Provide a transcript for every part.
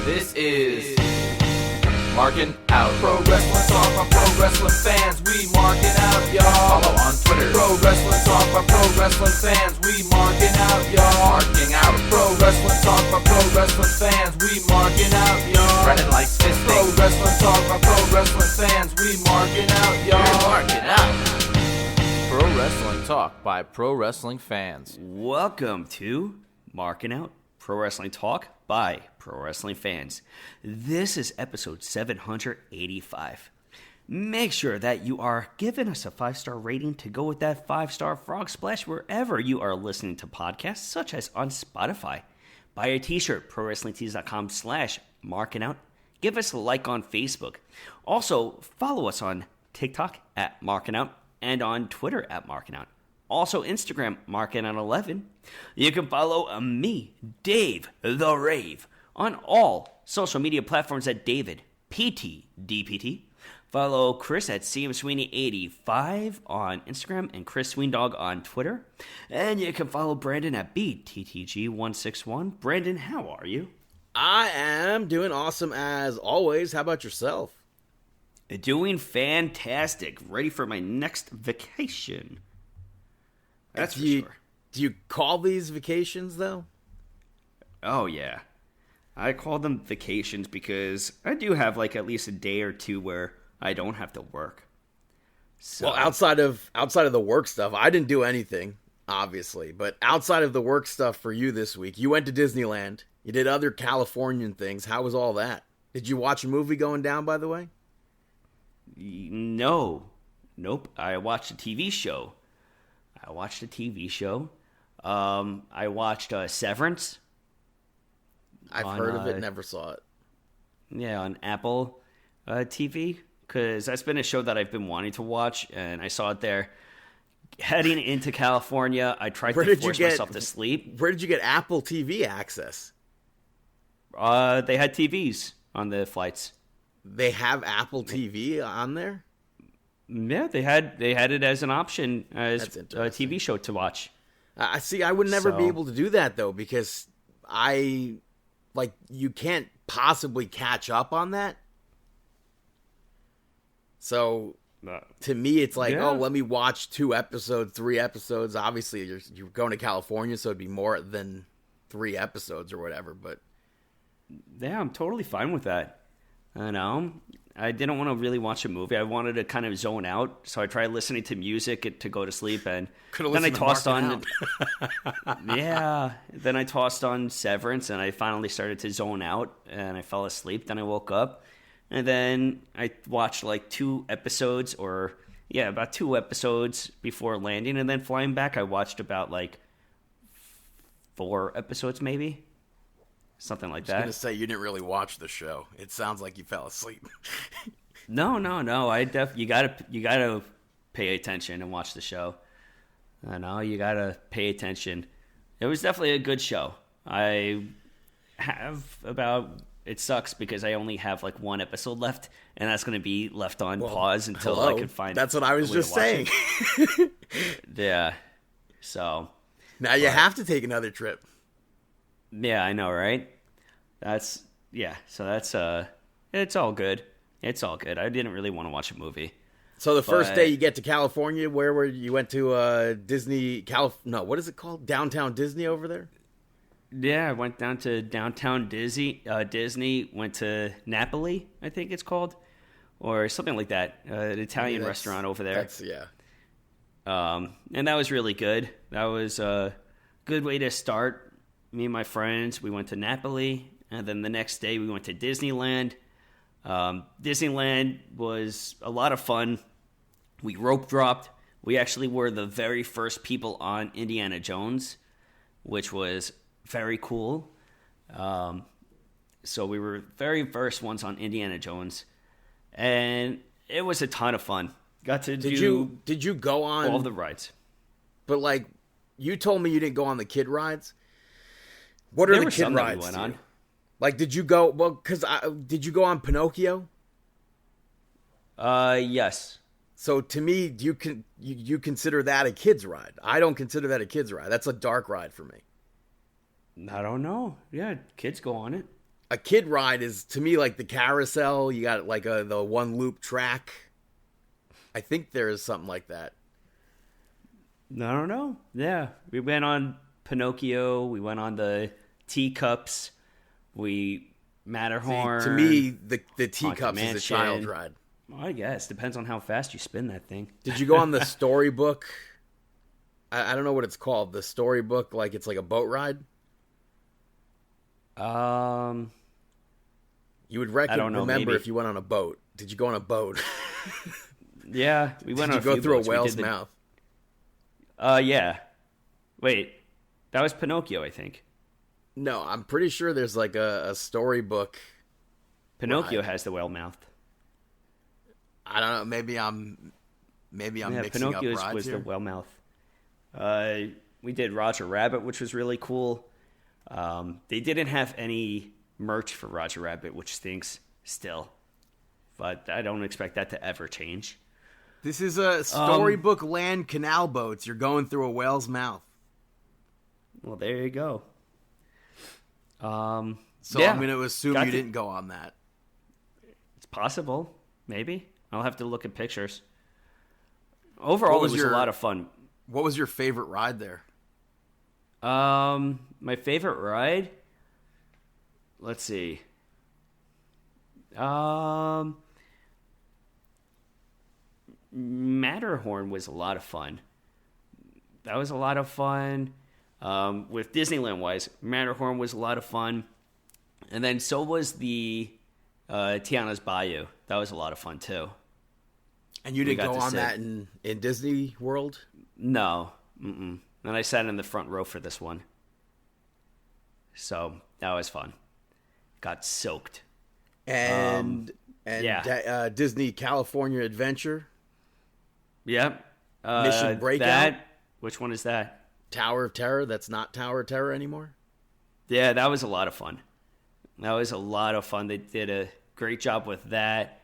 This is Markin Out. Pro Wrestling Talk by Pro Wrestling fans. We marking out, y'all. Follow on Twitter. Pro Wrestling Talk by Pro Wrestling fans. We marking out, y'all. Marking Out. Pro Wrestling Talk by Pro Wrestling fans. We marking out, y'all. Brennan likes fisting. Pro Wrestling Talk by Pro Wrestling fans. We marking out, y'all. We're marking out. Pro Wrestling Talk by Pro Wrestling fans. Welcome to Markin Out, Pro Wrestling Talk by Pro Wrestling fans. This is episode 785. Make sure that you are giving us a 5-star rating to go with that 5-star frog splash wherever you are listening to podcasts, such as on Spotify. Buy a t-shirt, prowrestlingtees.com/markinout. Give us a like on Facebook. Also, follow us on TikTok at markinout and on Twitter at markinout. Also, Instagram, markinout11. You can follow me, Dave the Rave, on all social media platforms at David PTDPT. Follow Chris at CMSweeney85 on Instagram and Chris Sweendog on Twitter. And you can follow Brandon at BTTG161. Brandon, how are you? I am doing awesome as always. How about yourself? Doing fantastic. Ready for my next vacation. That's for sure. Do you call these vacations, though? Oh, yeah. I call them vacations because I do have, like, at least a day or two where I don't have to work. So. Well, outside of the work stuff, I didn't do anything, obviously. But outside of the work stuff for you this week, you went to Disneyland. You did other Californian things. How was all that? Did you watch a movie going down, by the way? No. Nope. I watched a TV show. I watched Severance. I've heard of it, never saw it. Yeah, on Apple TV, because that's been a show that I've been wanting to watch, and I saw it there. Heading into California, I tried to force myself to sleep. Where did you get Apple TV access? They had TVs on the flights. They have Apple TV on there? Yeah, they had it as an option as a TV show to watch. See, I would never be able to do that, though, because you can't possibly catch up on that. So, to me, it's like, let me watch 2 episodes, 3 episodes. Obviously, you're going to California, so it'd be more than 3 episodes or whatever, but... Yeah, I'm totally fine with that. I know. I didn't want to really watch a movie. I wanted to kind of zone out, so I tried listening to music to go to sleep, and then I tossed on... Yeah, then I tossed on Severance, and I finally started to zone out, and I fell asleep. Then I woke up, and then I watched like 2 episodes, about 2 episodes before landing, and then flying back, I watched about like 4 episodes maybe. Something like that. I was going to say, you didn't really watch the show. It sounds like you fell asleep. No. You gotta pay attention and watch the show. I know, you gotta pay attention. It was definitely a good show. It sucks because I only have like 1 episode left, and that's going to be left on pause until I can find. That's what I was just saying. Yeah. So. Now you have to take another trip. Yeah, I know, right? So that's it's all good. It's all good. I didn't really want to watch a movie. So the first day you get to California, where were you? Went to Disney, what is it called? Downtown Disney over there? Yeah, I went down to downtown Disney, went to Napoli, I think it's called, or something like that. An Italian restaurant over there. And that was really good. That was a good way to start. Me and my friends, we went to Napoli, and then the next day we went to Disneyland. Disneyland was a lot of fun. We rope dropped. We actually were the very first people on Indiana Jones, which was very cool. So we were very first ones on Indiana Jones, and it was a ton of fun. Got to Did you go on all the rides? But like, you told me you didn't go on the kid rides. What are the kid rides? Went on. Like, did you go? Well, did you go on Pinocchio? Yes. So to me, you consider that a kid's ride? I don't consider that a kid's ride. That's a dark ride for me. I don't know. Yeah, kids go on it. a kid ride is, to me, like the carousel. You got like the one loop track. I think there is something like that. I don't know. Yeah, we went on Pinocchio. We went on the teacups. Matterhorn. See, to me, the teacups is a child ride. Well, I guess depends on how fast you spin that thing. Did you go on the Storybook? I don't know what it's called. The Storybook, like it's like a boat ride. You would remember maybe. if you went on a boat. Did you go on a boat? Yeah, we went on. Did you go through a whale's mouth? Yeah. Wait, that was Pinocchio, I think. No, I'm pretty sure there's like a Storybook. Pinocchio ride. has the whale mouth. I don't know. Maybe I'm mixing Pinocchio's up rides was here. the whale mouth. We did Roger Rabbit, which was really cool. They didn't have any merch for Roger Rabbit, which stinks still. But I don't expect that to ever change. This is a Storybook Land canal boats. You're going through a whale's mouth. Well, there you go. So yeah, I'm going to assume you didn't go on that. It's possible. Maybe. I'll have to look at pictures. Overall, it was a lot of fun. What was your favorite ride there? My favorite ride? Let's see. Matterhorn was a lot of fun. That was a lot of fun. With Disneyland-wise, Matterhorn was a lot of fun. And then so was the Tiana's Bayou. That was a lot of fun, too. And you didn't go on that in Disney World? No. Mm-mm. And I sat in the front row for this one. So that was fun. Got soaked. And yeah. Disney California Adventure? Yep. Mission Breakout? Which one is that? Tower of Terror? That's not Tower of Terror anymore? Yeah, that was a lot of fun. They did a great job with that.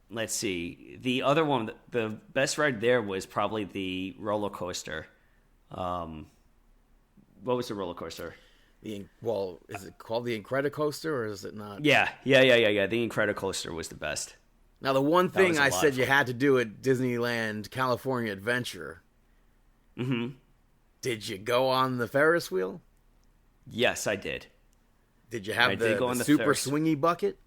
Let's see. The other one, the best ride there was probably the roller coaster. What was the roller coaster? Is it called the Incredicoaster or is it not? Yeah. The Incredicoaster was the best. Now, the one thing I said you had to do at Disneyland California Adventure. Mm-hmm. Did you go on the Ferris wheel? Yes, I did. Did you have the super swingy bucket?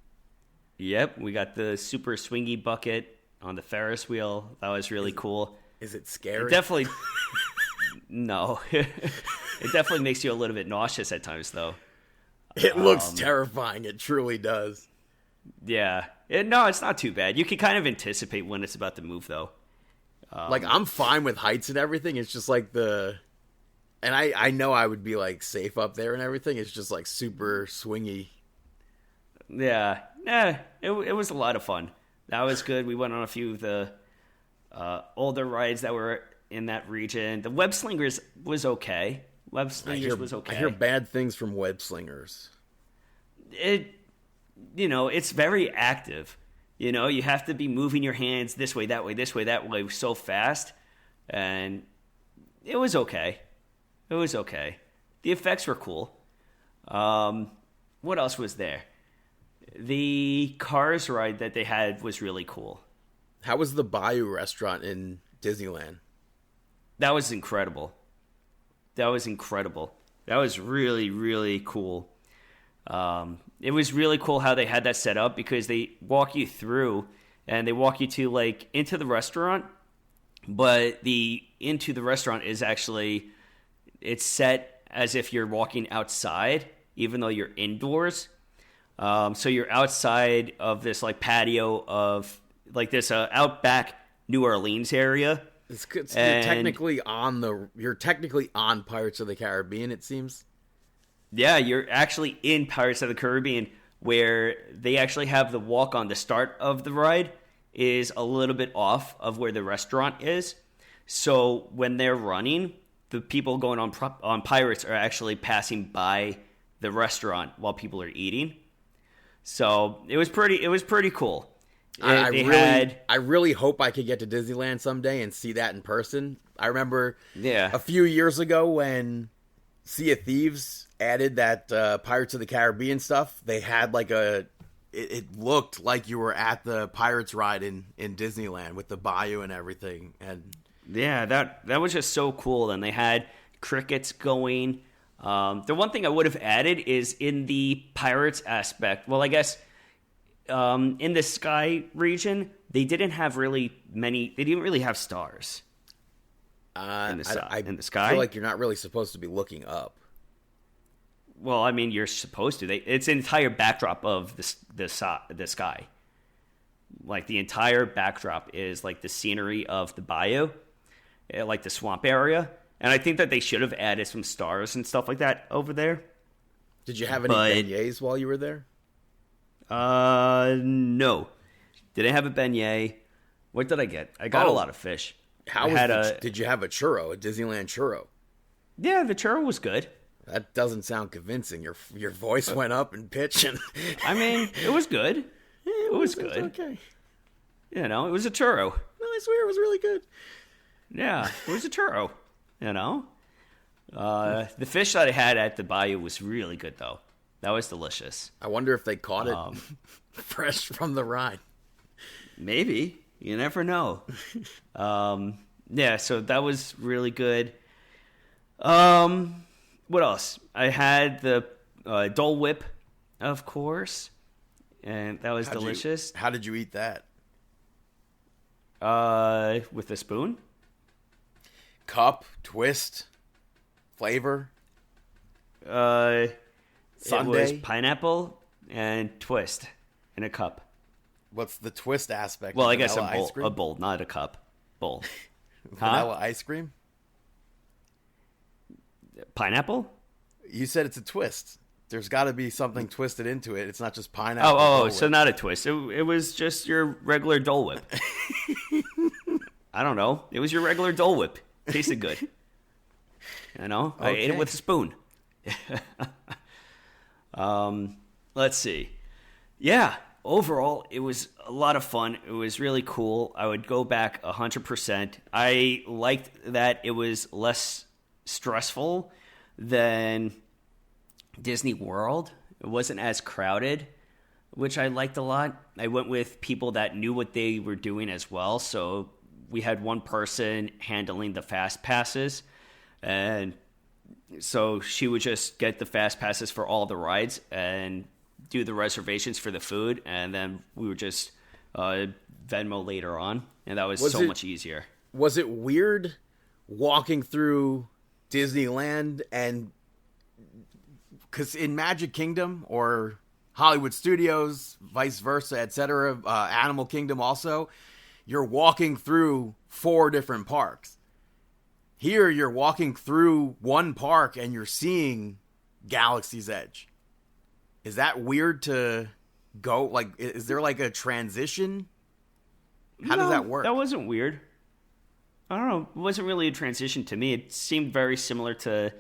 Yep, we got the super swingy bucket on the Ferris wheel. That was really cool. Is it scary? It definitely... No. It definitely makes you a little bit nauseous at times, though. It looks terrifying. It truly does. Yeah. No, it's not too bad. You can kind of anticipate when it's about to move, though. I'm fine with heights and everything. It's just like and I know I would be like safe up there and everything. It's just like super swingy. Yeah. It was a lot of fun. That was good. We went on a few of the older rides that were in that region. The Web Slingers was okay. I hear bad things from Web Slingers. It's very active. You have to be moving your hands this way, that way so fast. And it was okay. The effects were cool. What else was there? The Cars ride that they had was really cool. How was the Bayou restaurant in Disneyland? That was incredible. That was really, really cool. It was really cool how they had that set up because they walk you through and they walk you to like into the restaurant, but the into the restaurant is actually, it's set as if you're walking outside, even though you're indoors. So you're outside of this like patio of like this outback New Orleans area. You're technically on Pirates of the Caribbean, it seems. Yeah, you're actually in Pirates of the Caribbean, where they actually have the walk on the start of the ride is a little bit off of where the restaurant is. So when they're running, the people going on Pirates are actually passing by the restaurant while people are eating. So it was pretty cool. I really hope I could get to Disneyland someday and see that in person. I remember a few years ago when Sea of Thieves added that Pirates of the Caribbean stuff, they had like it looked like you were at the Pirates ride in Disneyland with the bayou and everything. And yeah, that was just so cool. And they had crickets going. The one thing I would have added is in the Pirates aspect. Well, I guess in the sky region, they didn't have really many. They didn't really have stars in the sky. I feel like you're not really supposed to be looking up. Well, I mean, you're supposed to. It's an entire backdrop of the sky. Like, the entire backdrop is, like, the scenery of the bayou, like the swamp area. And I think that they should have added some stars and stuff like that over there. Did you have any beignets while you were there? No. Didn't have a beignet. What did I get? I got a lot of fish. Did you have a churro, a Disneyland churro? Yeah, the churro was good. That doesn't sound convincing. Your voice went up in pitch. And I mean, it was good. It was good. Okay. You know, it was a churro. No, I swear it was really good. Yeah, it was a churro. You know? The fish that I had at the bayou was really good, though. That was delicious. I wonder if they caught it fresh from the ride. Maybe. You never know. Yeah, so that was really good. What else? I had the Dole Whip, of course, and that was delicious. How did you eat that? With a spoon? Cup, twist, flavor? Sundae? It was pineapple and twist in a cup. What's the twist aspect? Well, I guess a bowl, not a cup. Bowl. Vanilla ice cream? Pineapple? You said it's a twist. There's got to be something twisted into it. It's not just pineapple. Oh, so not a twist. It was just your regular Dole Whip. I don't know. It was your regular Dole Whip. Tasted good. You know? Okay. I ate it with a spoon. Let's see. Yeah, overall, it was a lot of fun. It was really cool. I would go back 100%. I liked that it was less stressful than Disney World. It wasn't as crowded, which I liked a lot. I went with people that knew what they were doing as well. So we had one person handling the fast passes, and so she would just get the fast passes for all the rides and do the reservations for the food, and then we would just Venmo later on, and that was much easier. Was it weird walking through Disneyland, and because in Magic Kingdom or Hollywood Studios, vice versa, etc., Animal Kingdom also, you're walking through 4 different parks. Here, you're walking through one park and you're seeing Galaxy's Edge. Is that weird to go? Like, is there like a transition? How does that work? That wasn't weird. I don't know. It wasn't really a transition to me. It seemed very similar to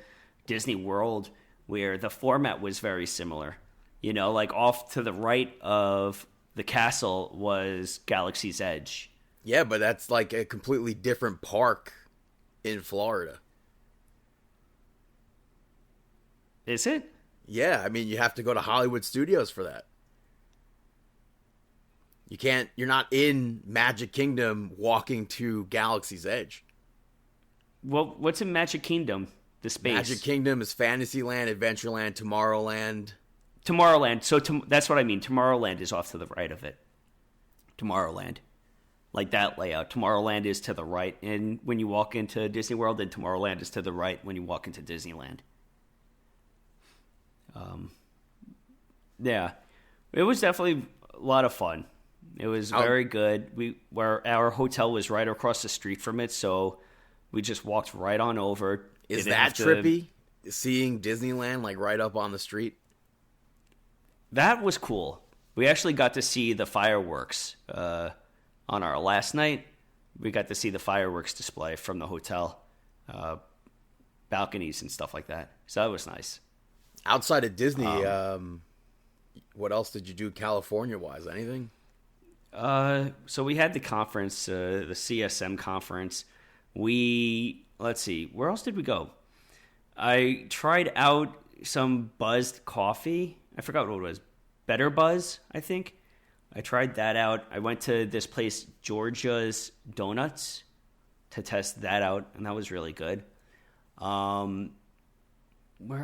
Disney World, where the format was very similar. You know, like off to the right of the castle was Galaxy's Edge. Yeah, but that's like a completely different park in Florida. Is it? Yeah, I mean, you have to go to Hollywood Studios for that. You're not in Magic Kingdom walking to Galaxy's Edge. Well, what's in Magic Kingdom? The space. Magic Kingdom is Fantasyland, Adventureland, Tomorrowland. Tomorrowland. So that's what I mean. Tomorrowland is off to the right of it. Tomorrowland. Like that layout. Tomorrowland is to the right. And when you walk into Disney World, then Tomorrowland is to the right when you walk into Disneyland. Yeah. It was definitely a lot of fun. It was very good. Our hotel was right across the street from it, so we just walked right on over. Is that trippy? Seeing Disneyland like right up on the street? That was cool. We actually got to see the fireworks on our last night. We got to see the fireworks display from the hotel, balconies and stuff like that. So that was nice. Outside of Disney, what else did you do California-wise? Anything? So we had the conference, the CSM conference. Let's see, where else did we go? I tried out some buzzed coffee. I forgot what it was. Better Buzz, I think. I tried that out. I went to this place, Georgia's Donuts, to test that out, and that was really good. Where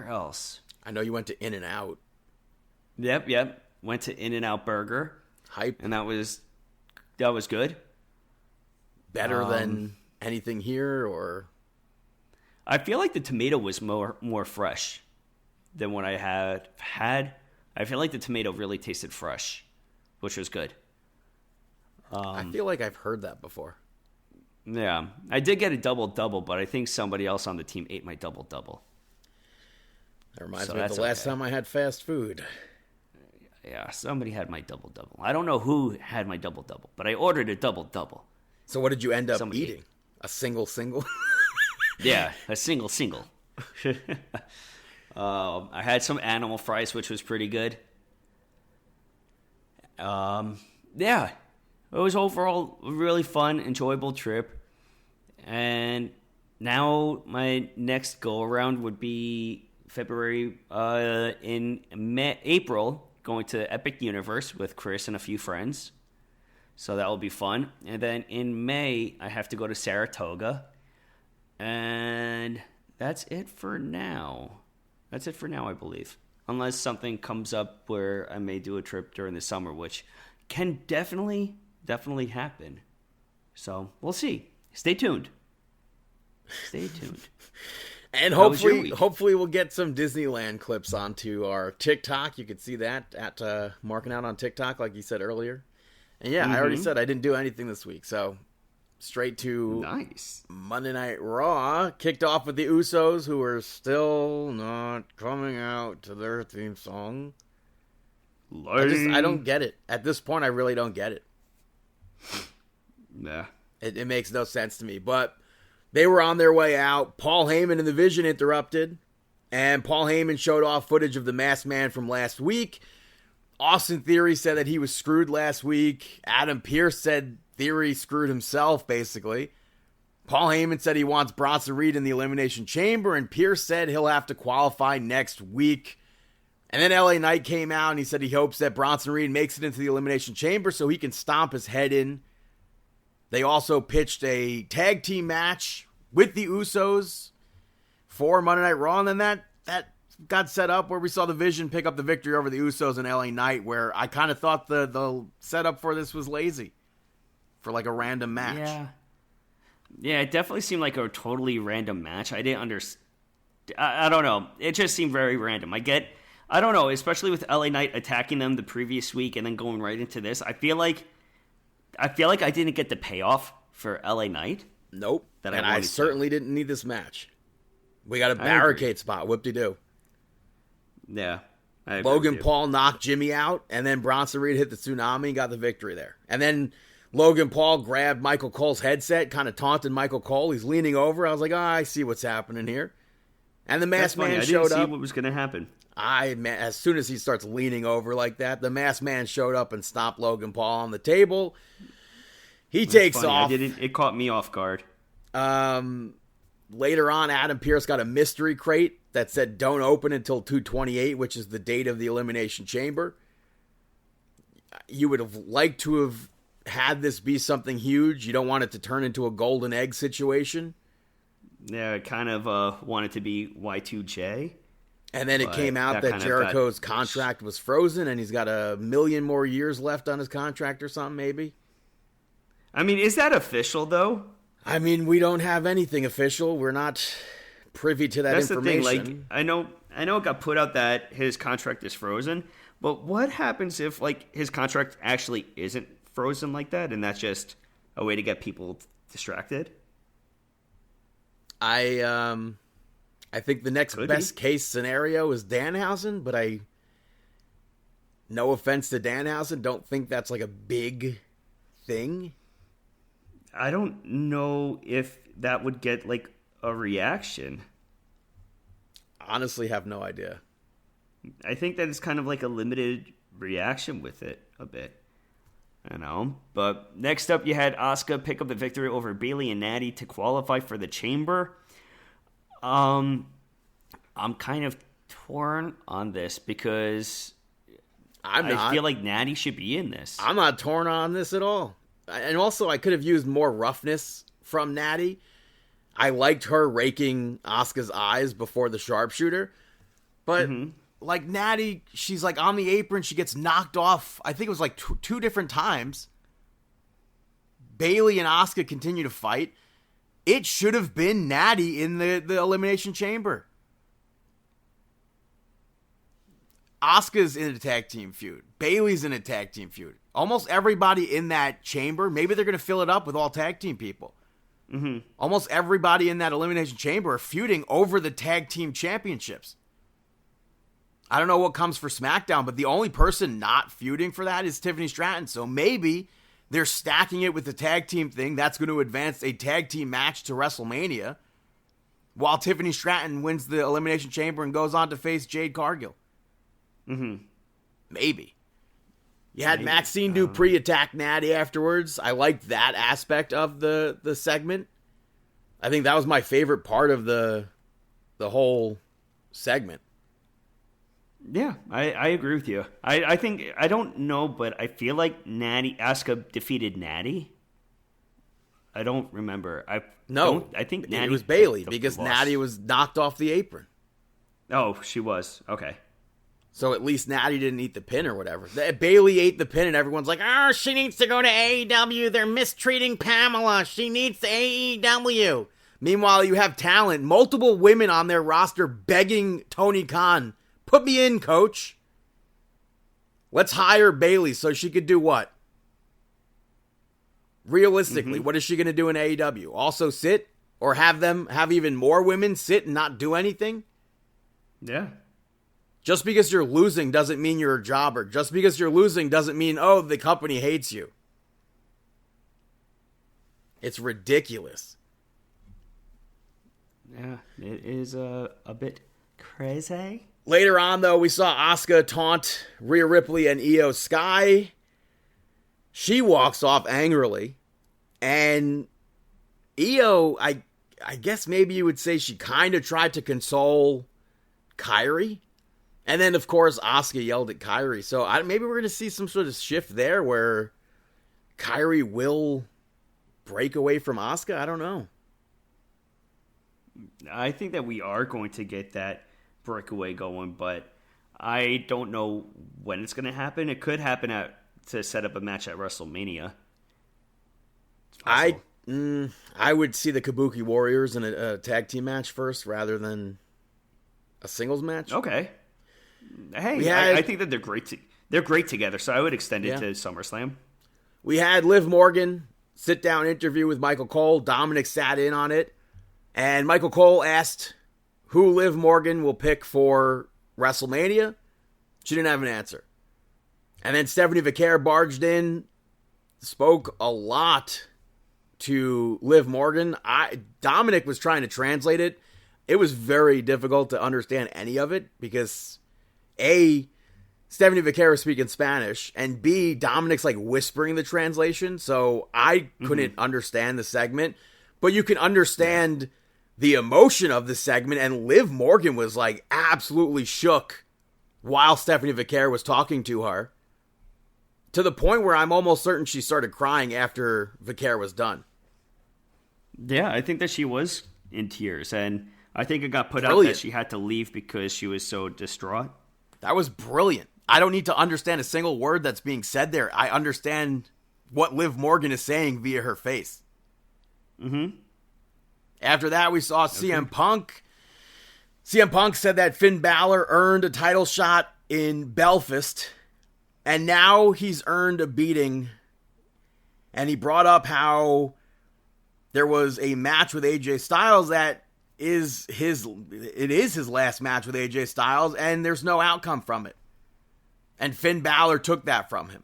else? I know you went to In-N-Out. Yep. Went to In-N-Out Burger. Hype. And that was good. Better than anything here, or? I feel like the tomato was more fresh than what I had. I feel like the tomato really tasted fresh, which was good. I feel like I've heard that before. Yeah. I did get a double-double, but I think somebody else on the team ate my double-double. That reminds me of the last time I had fast food. Yeah, somebody had my double-double. I don't know who had my double-double, but I ordered a double-double. So what did you end up eating? A single? Yeah, a single. I had some animal fries, which was pretty good. Yeah, it was overall a really fun, enjoyable trip. And now my next go-around would be February, April, going to Epic Universe with Chris and a few friends. So that will be fun. And then in May, I have to go to Saratoga. And that's it for now. I believe. Unless something comes up where I may do a trip during the summer, which can definitely happen. So we'll see. Stay tuned. And hopefully we'll get some Disneyland clips onto our TikTok. You can see that at Markin Out on TikTok, like you said earlier. And yeah, I already said I didn't do anything this week, so straight to Monday Night Raw. Kicked off with the Usos, who are still not coming out to their theme song. I don't get it. At this point, I really don't get it. Yeah. It makes no sense to me. But they were on their way out. Paul Heyman and the Vision interrupted. And Paul Heyman showed off footage of the Masked Man from last week. Austin Theory said that he was screwed last week. Adam Pearce said Theory screwed himself, basically. Paul Heyman said he wants Bronson Reed in the Elimination Chamber, and Pearce said he'll have to qualify next week. And then LA Knight came out, and he said he hopes that Bronson Reed makes it into the Elimination Chamber so he can stomp his head in. They also pitched a tag team match with the Usos for Monday Night Raw, and then that got set up where we saw the Vision pick up the victory over the Usos and LA Knight, where I kind of thought the setup for this was lazy for like a random match. Yeah, it definitely seemed like a totally random match. I didn't understand. I don't know. It just seemed very random. I don't know, especially with LA Knight attacking them the previous week and then going right into this. I feel like I didn't get the payoff for LA Knight. Nope. And I certainly didn't need this match. We got a barricade spot. Whoop-de-doo. Yeah. Logan Paul knocked Jimmy out, and then Bronson Reed hit the tsunami and got the victory there. And then Logan Paul grabbed Michael Cole's headset, kind of taunted Michael Cole. He's leaning over. I was like, I see what's happening here. And the Masked Man showed up. I didn't see what was going to happen. As soon as he starts leaning over like that, the Masked Man showed up and stomped Logan Paul on the table. He takes off. It caught me off guard. Later on, Adam Pearce got a mystery crate that said don't open until 2/28, which is the date of the Elimination Chamber. You would have liked to have had this be something huge. You don't want it to turn into a golden egg situation. Yeah, it kind of wanted to be Y2J. And then it came out that Jericho's contract was frozen and he's got 1 million more years left on his contract or something, maybe. I mean, is that official, though? I mean, we don't have anything official. We're not privy to that information. That's the thing. Like, I know it got put out that his contract is frozen, but what happens if, like, his contract actually isn't frozen like that, and that's just a way to get people distracted? I think the next best case scenario is Danhausen, but no offense to Danhausen, don't think that's like a big thing. I don't know if that would get like a reaction. Honestly, have no idea. I think that it's kind of like a limited reaction with it a bit. I know. But next up, you had Asuka pick up the victory over Bayley and Natty to qualify for the Chamber. I'm kind of torn on this because I'm not. I feel like Natty should be in this. I'm not torn on this at all. And also, I could have used more roughness from Natty. I liked her raking Asuka's eyes before the sharpshooter. But, like, Natty, she's, like, on the apron. She gets knocked off, I think it was, like, two different times. Bayley and Asuka continue to fight. It should have been Natty in the Elimination Chamber. Asuka's in a tag team feud. Bayley's in a tag team feud. Almost everybody in that chamber, maybe they're going to fill it up with all tag team people. Almost everybody in that Elimination Chamber are feuding over the tag team championships. I don't know what comes for SmackDown, but the only person not feuding for that is Tiffany Stratton. So maybe they're stacking it with the tag team thing. That's going to advance a tag team match to WrestleMania, while Tiffany Stratton wins the Elimination Chamber and goes on to face Jade Cargill. Maybe. You had Maxine Dupree attack Natty afterwards. I liked that aspect of the segment. I think that was my favorite part of the whole segment. Yeah, I agree with you. I think, I don't know, but I feel like Asuka defeated Natty. I don't remember. I think Natty, it was Bayley because Natty was knocked off the apron. Oh, she was. Okay. So at least Natty didn't eat the pin or whatever. Bayley ate the pin and everyone's like, oh, she needs to go to AEW. They're mistreating Pamela. She needs AEW. Meanwhile, you have talent, multiple women on their roster begging Tony Khan, put me in, coach. Let's hire Bayley so she could do what? Realistically, what is she going to do in AEW? Also sit? Or have even more women sit and not do anything? Yeah. Just because you're losing doesn't mean you're a jobber. Just because you're losing doesn't mean, oh, the company hates you. It's ridiculous. Yeah, it is a bit crazy. Later on, though, we saw Asuka taunt Rhea Ripley and Io Sky. She walks off angrily. And Io, I guess maybe you would say she kind of tried to console Kairi. And then, of course, Asuka yelled at Kairi. So maybe we're going to see some sort of shift there where Kairi will break away from Asuka. I don't know. I think that we are going to get that breakaway going, but I don't know when it's going to happen. It could happen to set up a match at WrestleMania. I would see the Kabuki Warriors in a tag team match first rather than a singles match. Okay. Hey, I think that they're great. They're great together, so I would extend it to SummerSlam. We had Liv Morgan sit-down interview with Michael Cole. Dominic sat in on it, and Michael Cole asked who Liv Morgan will pick for WrestleMania. She didn't have an answer. And then Stephanie Vaquer barged in, spoke a lot to Liv Morgan. Dominic was trying to translate it. It was very difficult to understand any of it because A, Stephanie Vaquer was speaking Spanish, and B, Dominic's like whispering the translation, so I couldn't understand the segment. But you can understand the emotion of the segment, and Liv Morgan was like absolutely shook while Stephanie Vaquer was talking to her, to the point where I'm almost certain she started crying after Vaquer was done. Yeah, I think that she was in tears, and I think it got put out that she had to leave because she was so distraught. That was brilliant. I don't need to understand a single word that's being said there. I understand what Liv Morgan is saying via her face. After that, we saw CM Punk. CM Punk said that Finn Balor earned a title shot in Belfast, and now he's earned a beating. And he brought up how there was a match with AJ Styles that is his last match with AJ Styles, and there's no outcome from it. And Finn Balor took that from him.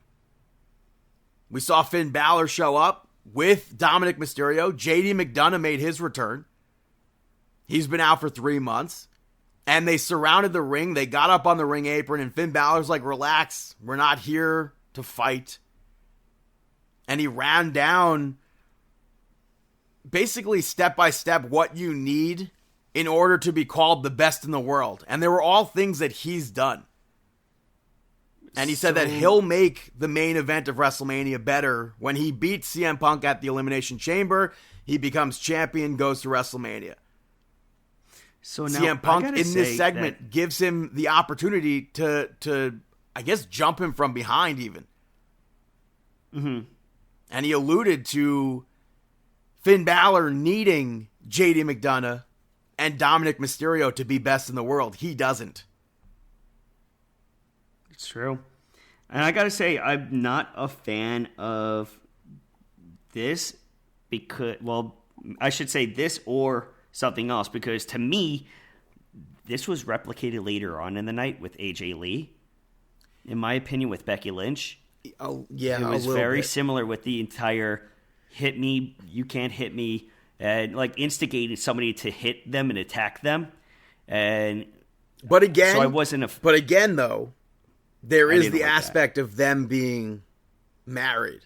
We saw Finn Balor show up with Dominic Mysterio. JD McDonough made his return. He's been out for 3 months. And they surrounded the ring. They got up on the ring apron, and Finn Balor's like, relax. We're not here to fight. And he ran down basically step by step what you need in order to be called the best in the world. And they were all things that he's done. And he said that he'll make the main event of WrestleMania better when he beats CM Punk at the Elimination Chamber. He becomes champion, goes to WrestleMania. So now, CM Punk in this segment gives him the opportunity to I guess, jump him from behind even. Mm-hmm. And he alluded to Finn Balor needing JD McDonough and Dominic Mysterio to be best in the world. He doesn't. It's true. And I gotta say, I'm not a fan of this because, well, I should say this or something else, because to me, this was replicated later on in the night with AJ Lee. In my opinion, with Becky Lynch. Oh, yeah, it was very similar with the entire hit me, you can't hit me, and like instigated somebody to hit them and attack them. And but again, so I wasn't but again, though, there is the aspect of them being married.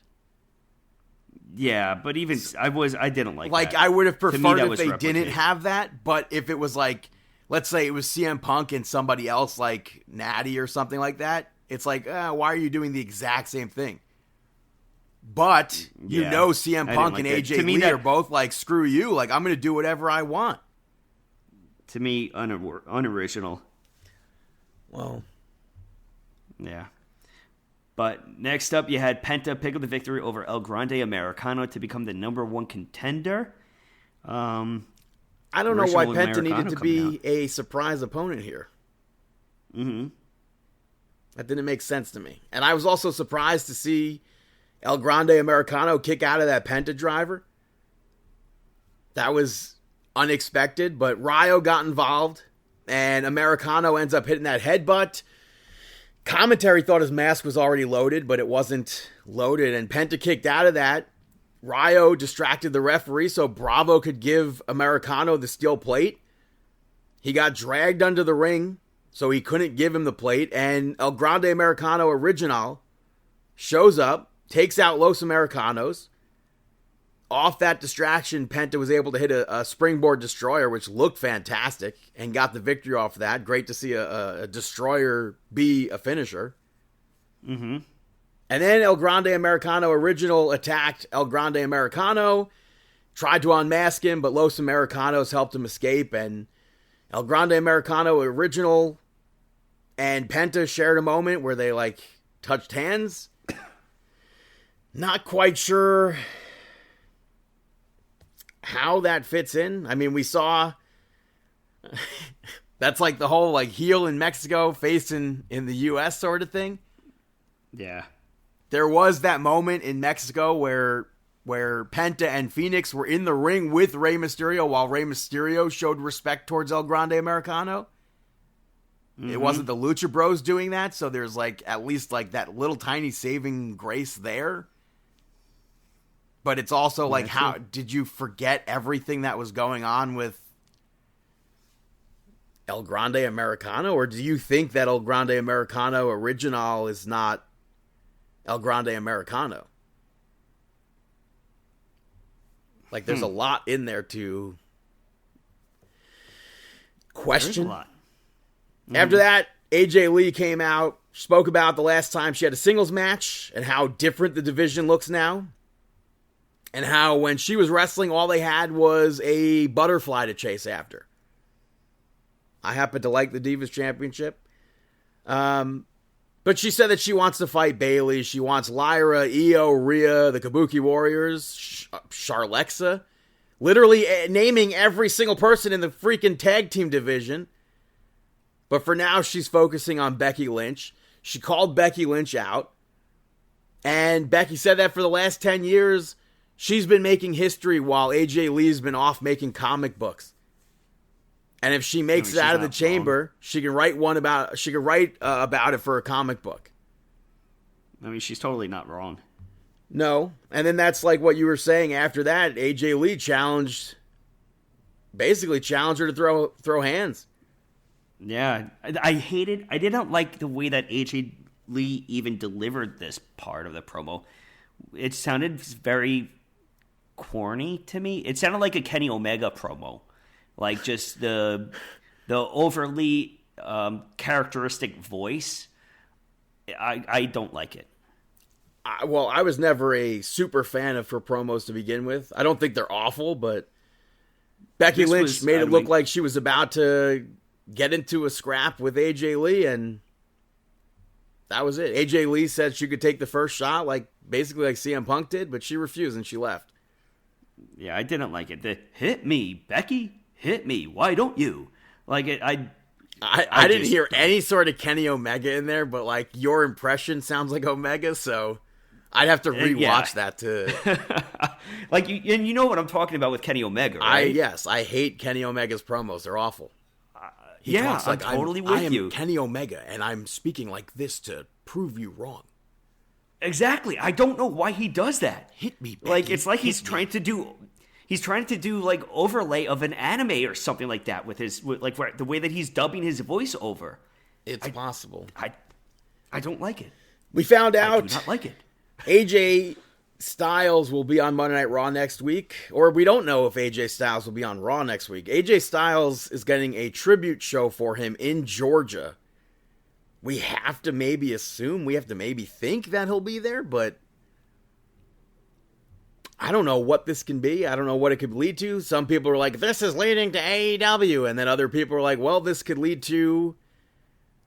Yeah, but even I didn't like that. I would have preferred if they didn't have that, but if it was like, let's say it was CM Punk and somebody else like Natty or something like that, it's like, why are you doing the exact same thing? But you know CM Punk and AJ Lee are both like, screw you, like I'm going to do whatever I want. To me, unoriginal. Well, yeah. But next up, you had Penta pick up the victory over El Grande Americano to become the number one contender. I don't know why Penta needed to be a surprise opponent here. Mm-hmm. That didn't make sense to me. And I was also surprised to see El Grande Americano kick out of that Penta driver. That was unexpected, but Ryo got involved, and Americano ends up hitting that headbutt. Commentary thought his mask was already loaded, but it wasn't loaded, and Penta kicked out of that. Ryo distracted the referee so Bravo could give Americano the steel plate. He got dragged under the ring, so he couldn't give him the plate, and El Grande Americano Original shows up, takes out Los Americanos. Off that distraction, Penta was able to hit a springboard destroyer, which looked fantastic, and got the victory off of that. Great to see a destroyer be a finisher. Mm-hmm. And then El Grande Americano Original attacked El Grande Americano, tried to unmask him, but Los Americanos helped him escape, and El Grande Americano Original and Penta shared a moment where they, like, touched hands. Not quite sure how that fits in. I mean, we saw that's like the whole, like, heel in Mexico, face in the U.S. sort of thing. Yeah. There was that moment in Mexico where Penta and Phoenix were in the ring with Rey Mysterio while Rey Mysterio showed respect towards El Grande Americano. Mm-hmm. It wasn't the Lucha Bros doing that, so there's like at least like that little tiny saving grace there. But it's also like, how did you forget everything that was going on with El Grande Americano? Or do you think that El Grande Americano Original is not El Grande Americano? Like, there's a lot in there to question. There's a lot. After that, AJ Lee came out, spoke about the last time she had a singles match and how different the division looks now. And how when she was wrestling, all they had was a butterfly to chase after. I happen to like the Divas Championship. But she said that she wants to fight Bayley. She wants Lyra, Io, Rhea, the Kabuki Warriors, Charlexa. Literally naming every single person in the freaking tag team division. But for now, she's focusing on Becky Lynch. She called Becky Lynch out. And Becky said that for the last 10 years, she's been making history while AJ Lee's been off making comic books. And if she makes it out of the chamber, she can write about it for a comic book. I mean, she's totally not wrong. No. And then that's like what you were saying after that. AJ Lee challenged her to throw hands. Yeah. I didn't like the way that AJ Lee even delivered this part of the promo. It sounded very corny to me. It sounded like a Kenny Omega promo, Like just the overly characteristic voice. I don't like it. Well, I was never a super fan of her promos to begin with. I don't think they're awful, but Becky Lynch made it look like she was about to get into a scrap with AJ Lee, and that was it. AJ Lee said she could take the first shot, basically like CM Punk did, but she refused and she left. Yeah, I didn't like it. The hit me, Becky, hit me. Why don't you? I didn't hear any sort of Kenny Omega in there, but your impression sounds like Omega, so I'd have to rewatch that too. And you know what I'm talking about with Kenny Omega, right? Yes, I hate Kenny Omega's promos. They're awful. He talks I'm totally with you. I am Kenny Omega, and I'm speaking like this to prove you wrong. Exactly. I don't know why he does that. Hit me, Becky. It's like he's trying to do overlay of an anime or something like that with the way that he's dubbing his voice over. It's possible. I don't like it. We found out. I do not like it. AJ Styles will be on Monday Night Raw next week, or we don't know if AJ Styles will be on Raw next week. AJ Styles is getting a tribute show for him in Georgia. We have to maybe assume, we have to maybe think that he'll be there, but I don't know what this can be. I don't know what it could lead to. Some people are like, this is leading to AEW, and then other people are like, well, this could lead to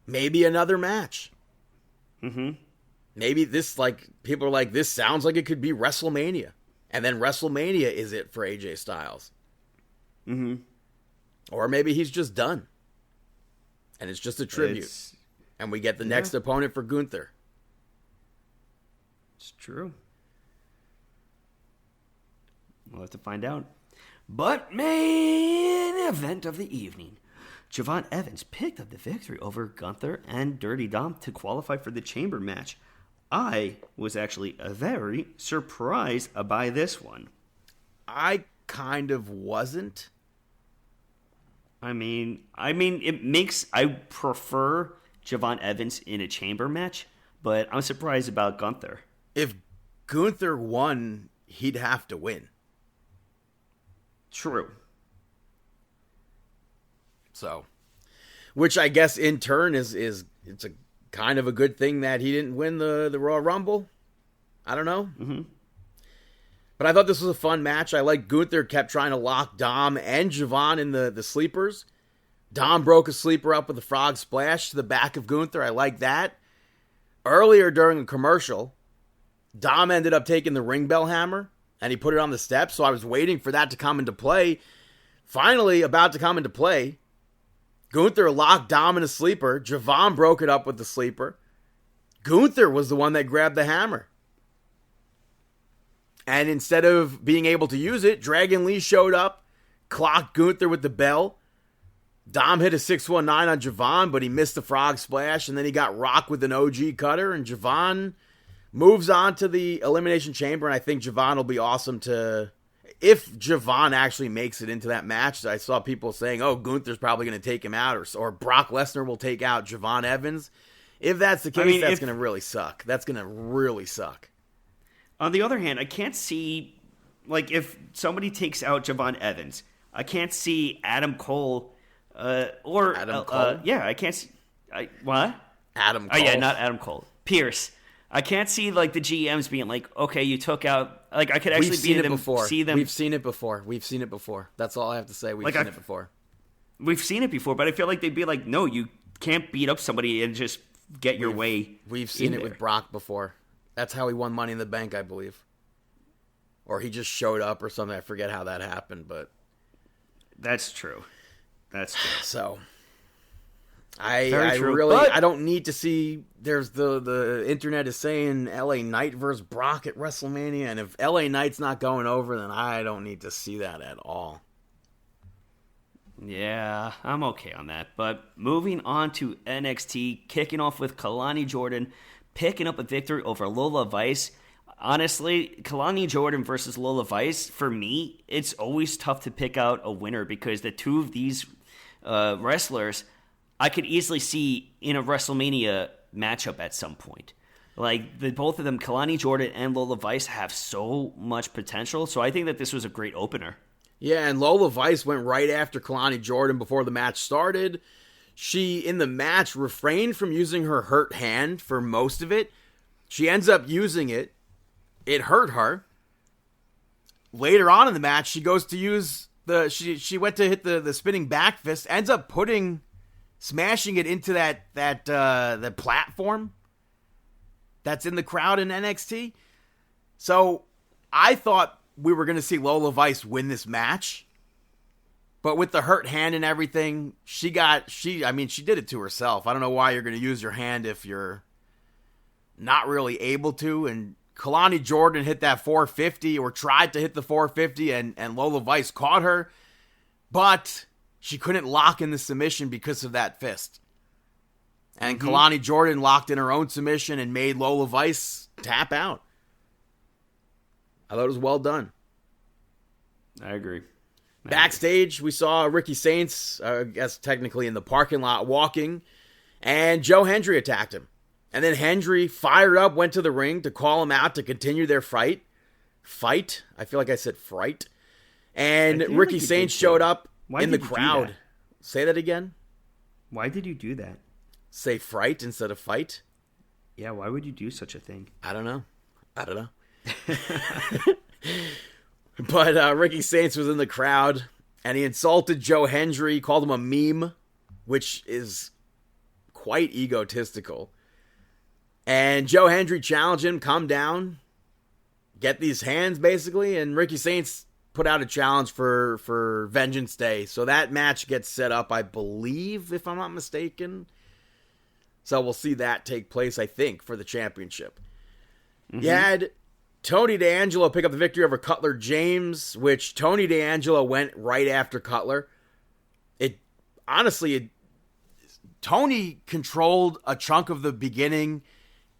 maybe another match. Mm-hmm. Maybe people are like, this sounds like it could be WrestleMania. And then WrestleMania is it for AJ Styles. Mm-hmm. Or maybe he's just done. And it's just a tribute. And we get the next opponent for Gunther. It's true. We'll have to find out. But main event of the evening. Javon Evans picked up the victory over Gunther and Dirty Dom to qualify for the Chamber match. I was actually very surprised by this one. I kind of wasn't. I prefer Javon Evans in a Chamber match, but I'm surprised about Gunther. If Gunther won, he'd have to win. True. So, which I guess in turn is it's a kind of a good thing that he didn't win the Royal Rumble. I don't know. Mm-hmm. But I thought this was a fun match. I like Gunther kept trying to lock Dom and Javon in the sleepers. Dom broke a sleeper up with a frog splash to the back of Gunther. I like that. Earlier during a commercial, Dom ended up taking the ring bell hammer and he put it on the steps. So I was waiting for that to come into play. Finally, about to come into play, Gunther locked Dom in a sleeper. Javon broke it up with the sleeper. Gunther was the one that grabbed the hammer. And instead of being able to use it, Dragon Lee showed up, clocked Gunther with the bell. Dom hit a 619 on Javon, but he missed the frog splash, and then he got rocked with an OG cutter, and Javon moves on to the Elimination Chamber, and I think Javon will be awesome to... If Javon actually makes it into that match, I saw people saying, oh, Gunther's probably going to take him out, or Brock Lesnar will take out Javon Evans. If that's the case, that's going to really suck. That's going to really suck. On the other hand, I can't see, if somebody takes out Javon Evans, I can't see Adam Cole, Adam Cole? I can't see, what? Adam Cole. Oh, yeah, not Adam Cole. Pierce. I can't see, the GMs being like, okay, you took out, I could actually see them. We've seen it before. That's all I have to say. We've seen it before. We've seen it before, but I feel like they'd be like, no, you can't beat up somebody and just get your way. We've seen it with Brock before. That's how he won Money in the Bank, I believe. Or he just showed up or something. I forget how that happened, but... That's true. So... I don't need to see. There's the internet is saying LA Knight versus Brock at WrestleMania, and if LA Knight's not going over, then I don't need to see that at all. Yeah, I'm okay on that. But moving on to NXT, kicking off with Kalani Jordan picking up a victory over Lola Vice. Honestly, Kalani Jordan versus Lola Vice, for me, it's always tough to pick out a winner because the two of these wrestlers I could easily see in a WrestleMania matchup at some point. Both of them, Kalani Jordan and Lola Vice, have so much potential. So I think that this was a great opener. Yeah, and Lola Vice went right after Kalani Jordan before the match started. She, in the match, refrained from using her hurt hand for most of it. She ends up using it. It hurt her. Later on in the match, she goes to use she went to hit the spinning back fist, ends up smashing it into the platform that's in the crowd in NXT. So I thought we were going to see Lola Vice win this match. But with the hurt hand and everything, she did it to herself. I don't know why you're going to use your hand if you're not really able to. And Kalani Jordan hit that 450 or tried to hit the 450 and Lola Vice caught her. But she couldn't lock in the submission because of that fist. And Kalani Jordan locked in her own submission and made Lola Vice tap out. I thought it was well done. I agree. Backstage, we saw Ricky Saints, I guess technically in the parking lot, walking, and Joe Hendry attacked him. And then Hendry fired up, went to the ring to call him out to continue their fight. I feel like I said fright. And Ricky Saints showed up in the crowd. Say that again? Why did you do that? Say fright instead of fight? Yeah, why would you do such a thing? I don't know. But Ricky Saints was in the crowd, and he insulted Joe Hendry, called him a meme, which is quite egotistical. And Joe Hendry challenged him, come down, get these hands, basically, and Ricky Saints put out a challenge for Vengeance Day. So that match gets set up, I believe, if I'm not mistaken. So we'll see that take place, I think, for the championship. You had Tony D'Angelo pick up the victory over Cutler James, which Tony D'Angelo went right after Cutler. Tony controlled a chunk of the beginning.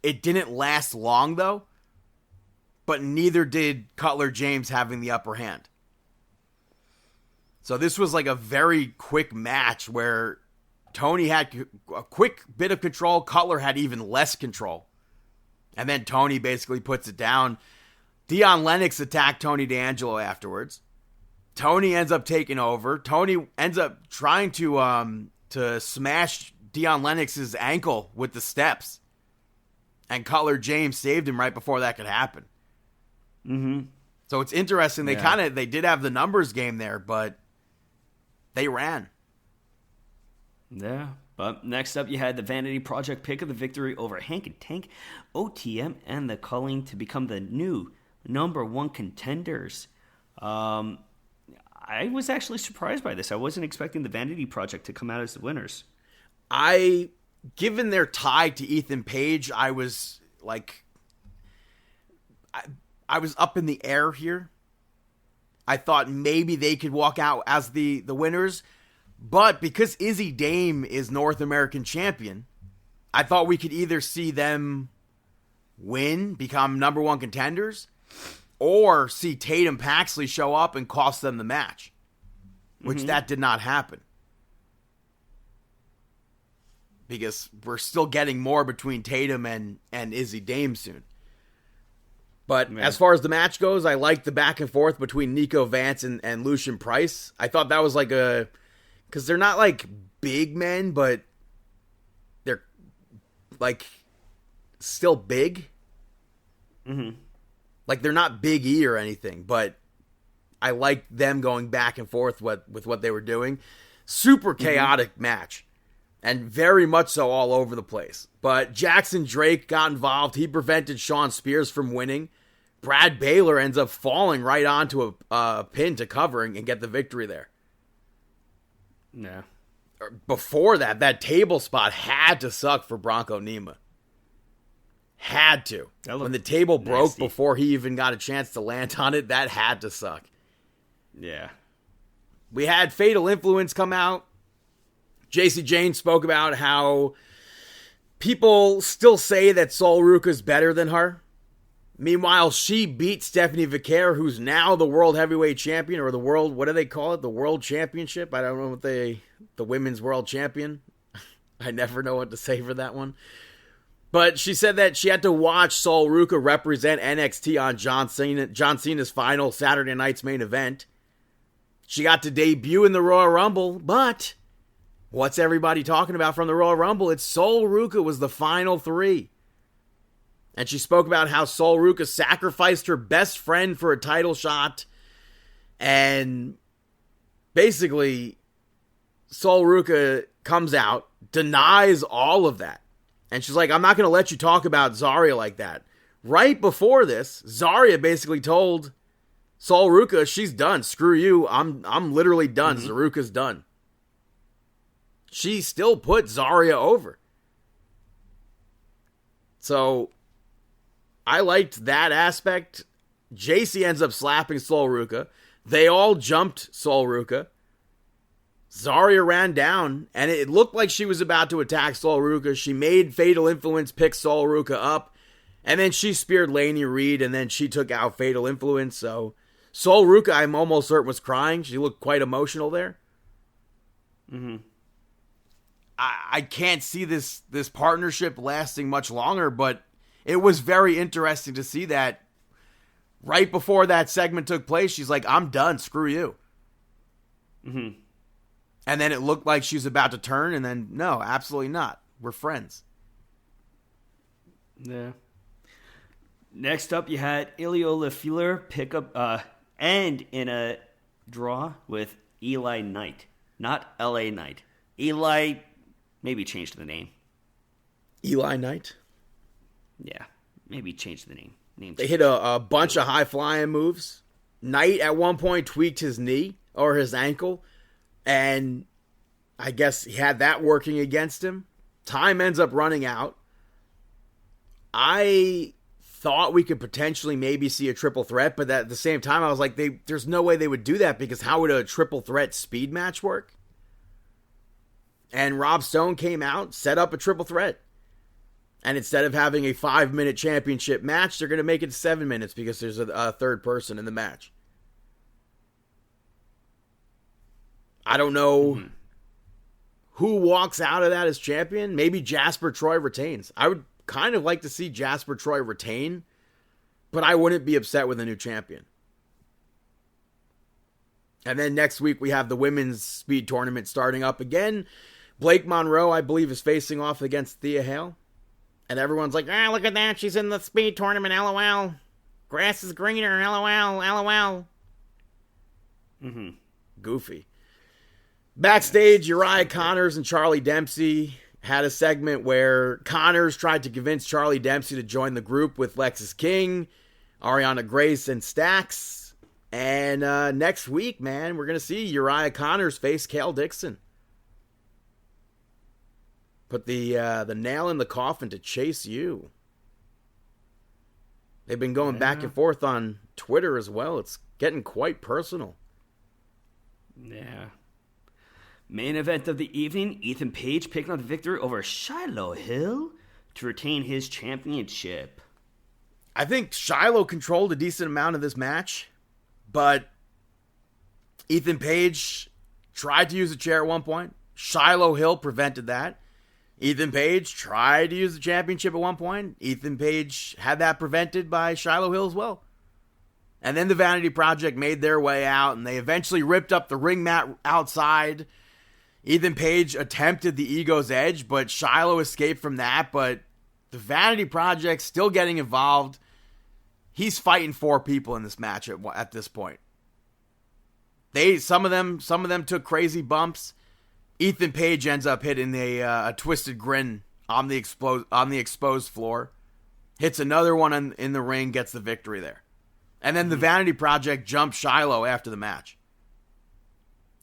It didn't last long, though. But neither did Cutler James having the upper hand. So this was like a very quick match where Tony had a quick bit of control. Cutler had even less control. And then Tony basically puts it down. Dion Lennox attacked Tony D'Angelo afterwards. Tony ends up taking over. Tony ends up trying to smash Dion Lennox's ankle with the steps. And Cutler James saved him right before that could happen. So it's interesting. They did have the numbers game there, but they ran. Yeah. But next up, you had the Vanity Project pick of the victory over Hank and Tank, OTM, and the Culling to become the new #1 contenders. I was actually surprised by this. I wasn't expecting the Vanity Project to come out as the winners. Given their tie to Ethan Page, I was like, I was up in the air here. I thought maybe they could walk out as the winners. But because Izzy Dame is North American champion, I thought we could either see them win, become #1 contenders, or see Tatum Paxley show up and cost them the match, which that did not happen. Because we're still getting more between Tatum and Izzy Dame soon. But as far as the match goes, I liked the back and forth between Nico Vance and Lucian Price. I thought that was like because they're not like big men, but they're like still big. Like they're not Big E or anything, but I liked them going back and forth with what they were doing. Super chaotic match. And very much so all over the place. But Jackson Drake got involved. He prevented Shawn Spears from winning. Brad Baylor ends up falling right onto a pin to covering and get the victory there. Yeah. Before that table spot had to suck for Bronco Nima. Had to. When the table broke before he even got a chance to land on it, that had to suck. Yeah. We had Fatal Influence come out. JC Jane spoke about how people still say that Sol Ruka's better than her. Meanwhile, she beat Stephanie Vicaire, who's now the World Heavyweight Champion, or the World, what do they call it? The World Championship? I don't know what the Women's World Champion. I never know what to say for that one. But she said that she had to watch Sol Ruka represent NXT on John Cena's final Saturday night's main event. She got to debut in the Royal Rumble, but what's everybody talking about from the Royal Rumble? It's Sol Ruca was the final 3. And she spoke about how Sol Ruca sacrificed her best friend for a title shot. And basically, Sol Ruca comes out, denies all of that. And she's like, I'm not going to let you talk about Zarya like that. Right before this, Zarya basically told Sol Ruca, she's done. Screw you. I'm literally done. Zaruka's done. She still put Zarya over. So I liked that aspect. JC ends up slapping Sol Ruca. They all jumped Sol Ruca. Zarya ran down, and it looked like she was about to attack Sol Ruca. She made Fatal Influence pick Sol Ruca up, and then she speared Laney Reed, and then she took out Fatal Influence. So Sol Ruca, I'm almost certain, was crying. She looked quite emotional there. I can't see this partnership lasting much longer, but it was very interesting to see that right before that segment took place, she's like, I'm done, screw you. And then it looked like she was about to turn, and then, no, absolutely not. We're friends. Yeah. Next up, you had Ilya Lafleur pick up, end in a draw with Eli Knight. Not L.A. Knight. Eli, maybe change the name. Eli Knight? Yeah, maybe change the name. They hit a bunch of high-flying moves. Knight, at one point, tweaked his knee or his ankle. And I guess he had that working against him. Time ends up running out. I thought we could potentially maybe see a triple threat, but at the same time, I was like, there's no way they would do that, because how would a triple threat speed match work? And Rob Stone came out, set up a triple threat. And instead of having a 5-minute championship match, they're going to make it 7 minutes because there's a third person in the match. I don't know who walks out of that as champion. Maybe Jasper Troy retains. I would kind of like to see Jasper Troy retain, but I wouldn't be upset with a new champion. And then next week we have the women's speed tournament starting up again. Blake Monroe, I believe, is facing off against Thea Hale. And everyone's like, look at that. She's in the speed tournament, LOL. Grass is greener, LOL, LOL. Goofy. Backstage, Uriah Connors and Charlie Dempsey had a segment where Connors tried to convince Charlie Dempsey to join the group with Lexis King, Ariana Grace, and Stax. And next week, man, we're going to see Uriah Connors face Cale Dixon. Put the nail in the coffin to Chase U. They've been going back and forth on Twitter as well. It's getting quite personal. Yeah. Main event of the evening, Ethan Page picking up the victory over Shiloh Hill to retain his championship. I think Shiloh controlled a decent amount of this match, but Ethan Page tried to use a chair at one point. Shiloh Hill prevented that. Ethan Page tried to use the championship at one point. Ethan Page had that prevented by Shiloh Hill as well. And then the Vanity Project made their way out, and they eventually ripped up the ring mat outside. Ethan Page attempted the Ego's Edge, but Shiloh escaped from that. But the Vanity Project still getting involved. He's fighting 4 people in this match at this point. Some of them took crazy bumps. Ethan Page ends up hitting a twisted grin on the exposed floor. Hits another one in the ring, gets the victory there. And then the Vanity Project jumped Shiloh after the match.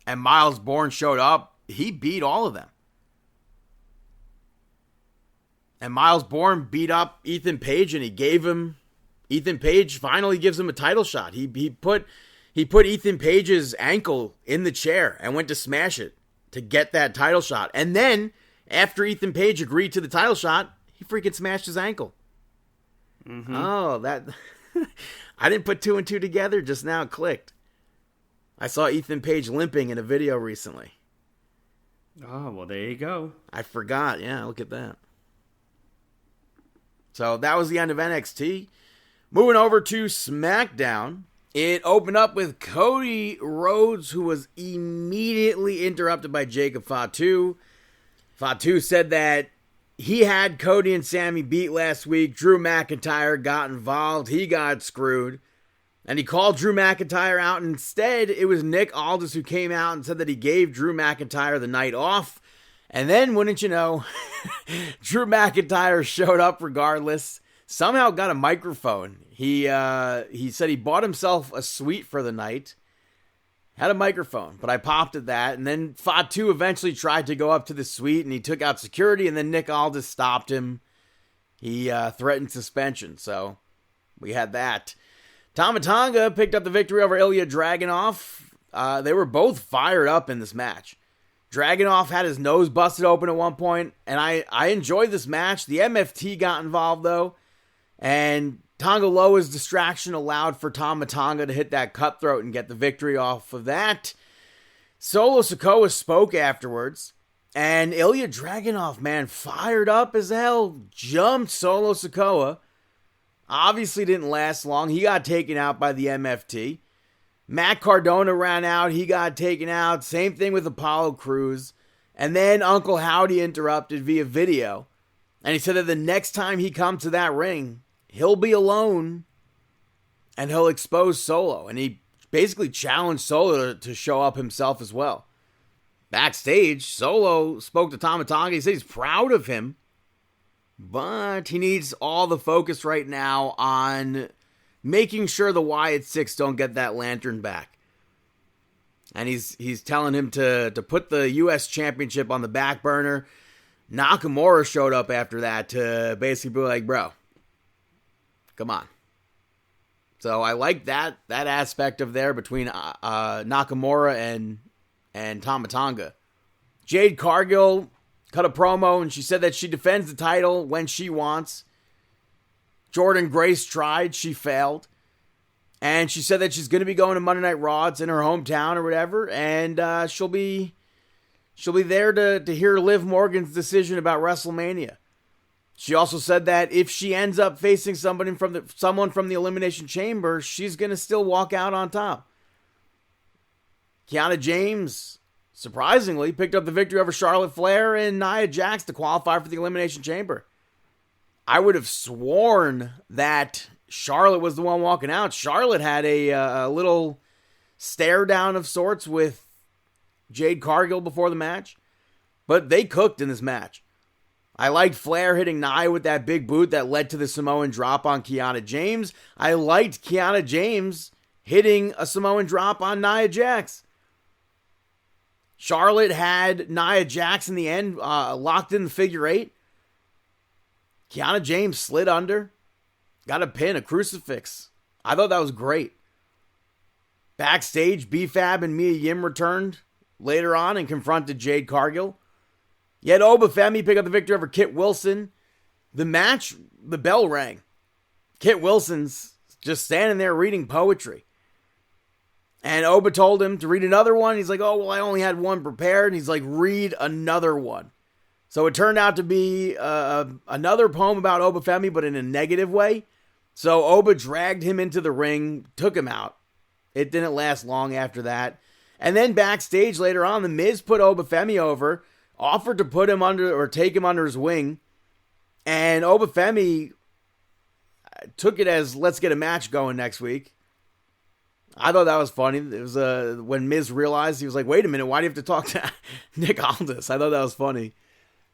And Miles Bourne showed up. He beat all of them. And Miles Bourne beat up Ethan Page, and Ethan Page finally gives him a title shot. He put Ethan Page's ankle in the chair and went to smash it to get that title shot. And then, after Ethan Page agreed to the title shot, he freaking smashed his ankle. Oh, that... I didn't put 2 and 2 together. Just now it clicked. I saw Ethan Page limping in a video recently. Oh, well, there you go. I forgot. Yeah, look at that. So that was the end of NXT. Moving over to SmackDown. It opened up with Cody Rhodes, who was immediately interrupted by Jacob Fatu. Fatu said that he had Cody and Sammy beat last week. Drew McIntyre got involved. He got screwed. And he called Drew McIntyre out. Instead, it was Nick Aldis who came out and said that he gave Drew McIntyre the night off. And then, wouldn't you know, Drew McIntyre showed up regardless. Somehow got a microphone. He said he bought himself a suite for the night. Had a microphone, but I popped at that. And then Fatu eventually tried to go up to the suite, and he took out security, and then Nick Aldis stopped him. He threatened suspension, so we had that. Tama Tonga picked up the victory over Ilya Dragunov. They were both fired up in this match. Dragunov had his nose busted open at one point, and I enjoyed this match. The MFT got involved, though, and Tonga Loa's distraction allowed for Tama Tonga to hit that cutthroat and get the victory off of that. Solo Sikoa spoke afterwards, and Ilya Dragunov, man, fired up as hell, jumped Solo Sikoa. Obviously didn't last long. He got taken out by the MFT. Matt Cardona ran out. He got taken out. Same thing with Apollo Crews. And then Uncle Howdy interrupted via video. And he said that the next time he comes to that ring, he'll be alone and he'll expose Solo. And he basically challenged Solo to show up himself as well. Backstage, Solo spoke to Tama Tonga. He said he's proud of him, but he needs all the focus right now on making sure the Wyatt Six don't get that lantern back. And he's telling him to put the U.S. Championship on the back burner. Nakamura showed up after that to basically be like, bro, come on. So I like that aspect of there between Nakamura and Tama Tonga. Jade Cargill cut a promo and she said that she defends the title when she wants. Jordan Grace tried, she failed. And she said that she's going to be going to Monday Night Raw. It's in her hometown or whatever. And she'll be there to hear Liv Morgan's decision about WrestleMania. She also said that if she ends up facing someone from the Elimination Chamber, she's going to still walk out on top. Kiana James, surprisingly, picked up the victory over Charlotte Flair and Nia Jax to qualify for the Elimination Chamber. I would have sworn that Charlotte was the one walking out. Charlotte had a little stare down of sorts with Jade Cargill before the match, but they cooked in this match. I liked Flair hitting Nia with that big boot that led to the Samoan drop on Kiana James. I liked Kiana James hitting a Samoan drop on Nia Jax. Charlotte had Nia Jax in the end, locked in the figure eight. Kiana James slid under, got a pin, a crucifix. I thought that was great. Backstage, B-Fab and Mia Yim returned later on and confronted Jade Cargill. Yet Oba Femi picked up the victory over Kit Wilson. The match, the bell rang. Kit Wilson's just standing there reading poetry. And Oba told him to read another one. He's like, oh, well, I only had one prepared. And he's like, read another one. So it turned out to be another poem about Oba Femi, but in a negative way. So Oba dragged him into the ring, took him out. It didn't last long after that. And then backstage later on, The Miz put Oba Femi over, offered to put him under or take him under his wing. And Oba Femi took it as, let's get a match going next week. I thought that was funny. It was when Miz realized, he was like, wait a minute, why do you have to talk to Nick Aldis? I thought that was funny.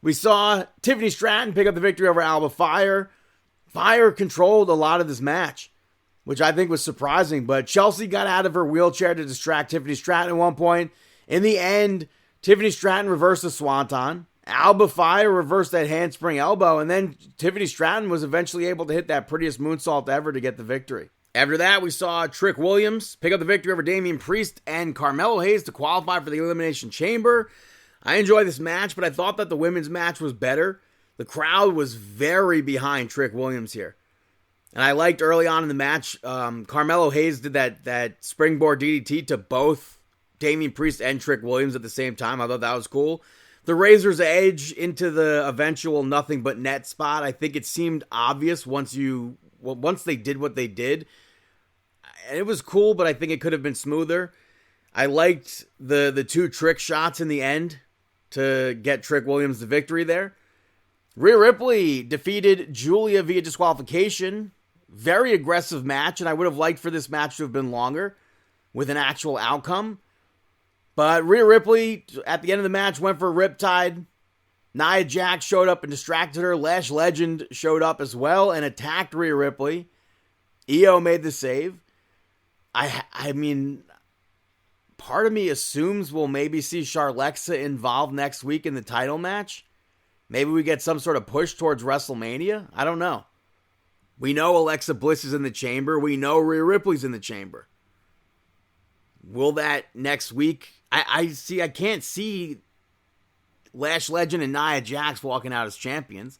We saw Tiffany Stratton pick up the victory over Alba Fire. Fire controlled a lot of this match, which I think was surprising. But Chelsea got out of her wheelchair to distract Tiffany Stratton at one point. In the end, Tiffany Stratton reversed the Swanton. Alba Fire reversed that handspring elbow. And then Tiffany Stratton was eventually able to hit that prettiest moonsault ever to get the victory. After that, we saw Trick Williams pick up the victory over Damian Priest and Carmelo Hayes to qualify for the Elimination Chamber. I enjoyed this match, but I thought that the women's match was better. The crowd was very behind Trick Williams here. And I liked early on in the match, Carmelo Hayes did that springboard DDT to both Damian Priest and Trick Williams at the same time. I thought that was cool. The Razor's Edge into the eventual nothing but net spot. I think it seemed obvious once they did what they did. it was cool, but I think it could have been smoother. I liked the 2 trick shots in the end to get Trick Williams the victory there. Rhea Ripley defeated Julia via disqualification. Very aggressive match, and I would have liked for this match to have been longer with an actual outcome. But Rhea Ripley, at the end of the match, went for a Riptide. Nia Jax showed up and distracted her. Lash Legend showed up as well and attacked Rhea Ripley. Io made the save. I mean, part of me assumes we'll maybe see Charlexa involved next week in the title match. Maybe we get some sort of push towards WrestleMania. I don't know. We know Alexa Bliss is in the chamber. We know Rhea Ripley's in the chamber. Will that next week? I can't see Lash Legend and Nia Jax walking out as champions.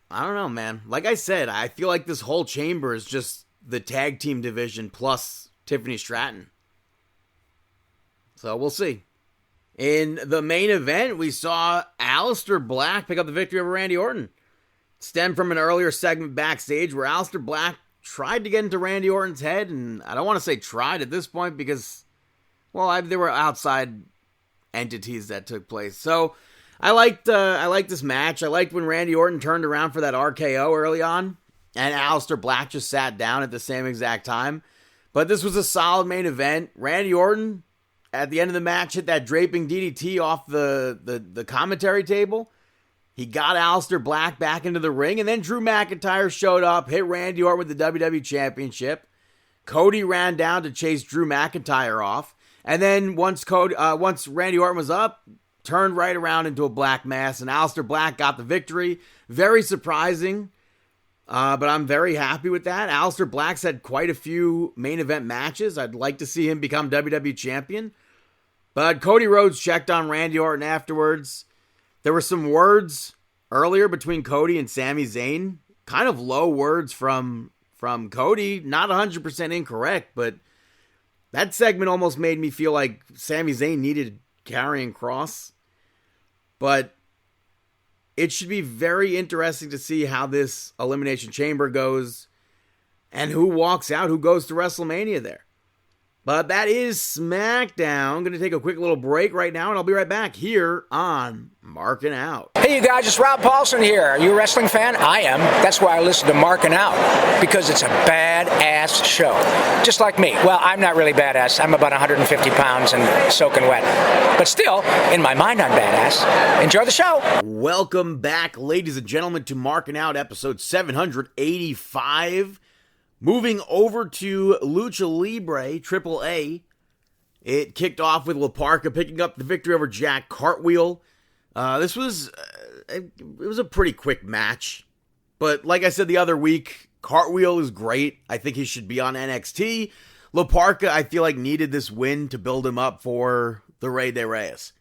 I don't know, man. Like I said, I feel like this whole chamber is just the tag team division plus Tiffany Stratton. So we'll see. In the main event, we saw Aleister Black pick up the victory over Randy Orton. Stemmed from an earlier segment backstage where Aleister Black tried to get into Randy Orton's head, and I don't want to say tried at this point because, well, there were outside entities that took place. So I liked this match. I liked when Randy Orton turned around for that RKO early on, and Aleister Black just sat down at the same exact time. But this was a solid main event. Randy Orton, at the end of the match, hit that draping DDT off the commentary table. He got Aleister Black back into the ring, and then Drew McIntyre showed up, hit Randy Orton with the WWE Championship. Cody ran down to chase Drew McIntyre off, and then once Randy Orton was up, turned right around into a black mass, and Aleister Black got the victory. Very surprising, but I'm very happy with that. Aleister Black's had quite a few main event matches. I'd like to see him become WWE Champion. But Cody Rhodes checked on Randy Orton afterwards. There were some words earlier between Cody and Sami Zayn. Kind of low words from Cody. Not 100% incorrect, but that segment almost made me feel like Sami Zayn needed Karrion Kross. But it should be very interesting to see how this Elimination Chamber goes and who walks out, who goes to WrestleMania there. But that is SmackDown. I'm going to take a quick little break right now, and I'll be right back here on Markin Out. Hey, you guys, it's Rob Paulson here. Are you a wrestling fan? I am. That's why I listen to Markin Out, because it's a badass show. Just like me. Well, I'm not really badass. I'm about 150 pounds and soaking wet. But still, in my mind, I'm badass. Enjoy the show. Welcome back, ladies and gentlemen, to Markin Out, episode 785. Moving over to Lucha Libre, AAA, it kicked off with La Parka picking up the victory over Jack Cartwheel. This was it was a pretty quick match, but like I said the other week, Cartwheel is great. I think he should be on NXT. La Parka, I feel like, needed this win to build him up for the Rey de Reyes.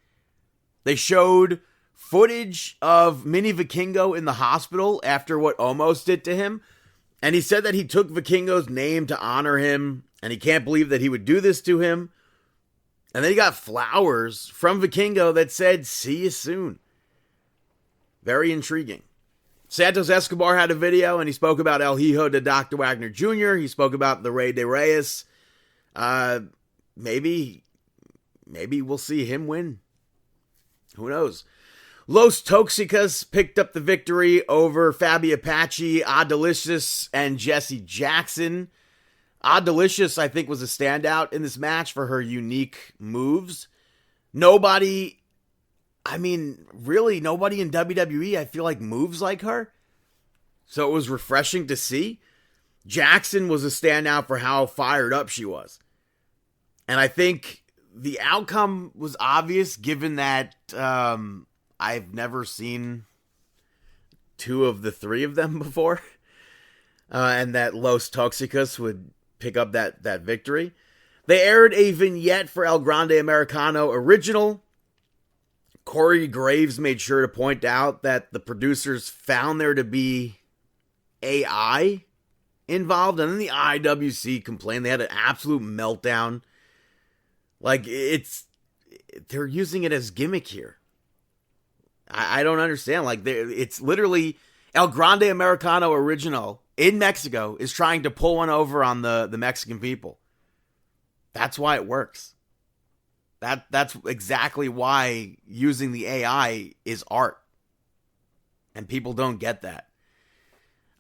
They showed footage of Mini Vikingo in the hospital after what Omos did to him. And he said that he took Vikingo's name to honor him, and he can't believe that he would do this to him. And then he got flowers from Vikingo that said, "See you soon." Very intriguing. Santos Escobar had a video, and he spoke about El Hijo de Dr. Wagner Jr. He spoke about the Rey de Reyes. Maybe we'll see him win. Who knows? Los Toxicas picked up the victory over Fabi Apache, Delicious, and Jesse Jackson. Delicious, I think, was a standout in this match for her unique moves. Nobody in WWE, I feel like, moves like her. So it was refreshing to see. Jackson was a standout for how fired up she was. And I think the outcome was obvious, given that I've never seen two of the three of them before. And that Los Toxicos would pick up that victory. They aired a vignette for El Grande Americano Original. Corey Graves made sure to point out that the producers found there to be AI involved. And then the IWC complained. They had an absolute meltdown. Like, they're using it as gimmick here. I don't understand. Like, it's literally El Grande Americano Original in Mexico is trying to pull one over on the Mexican people. That's why it works. That's exactly why using the AI is art. And people don't get that.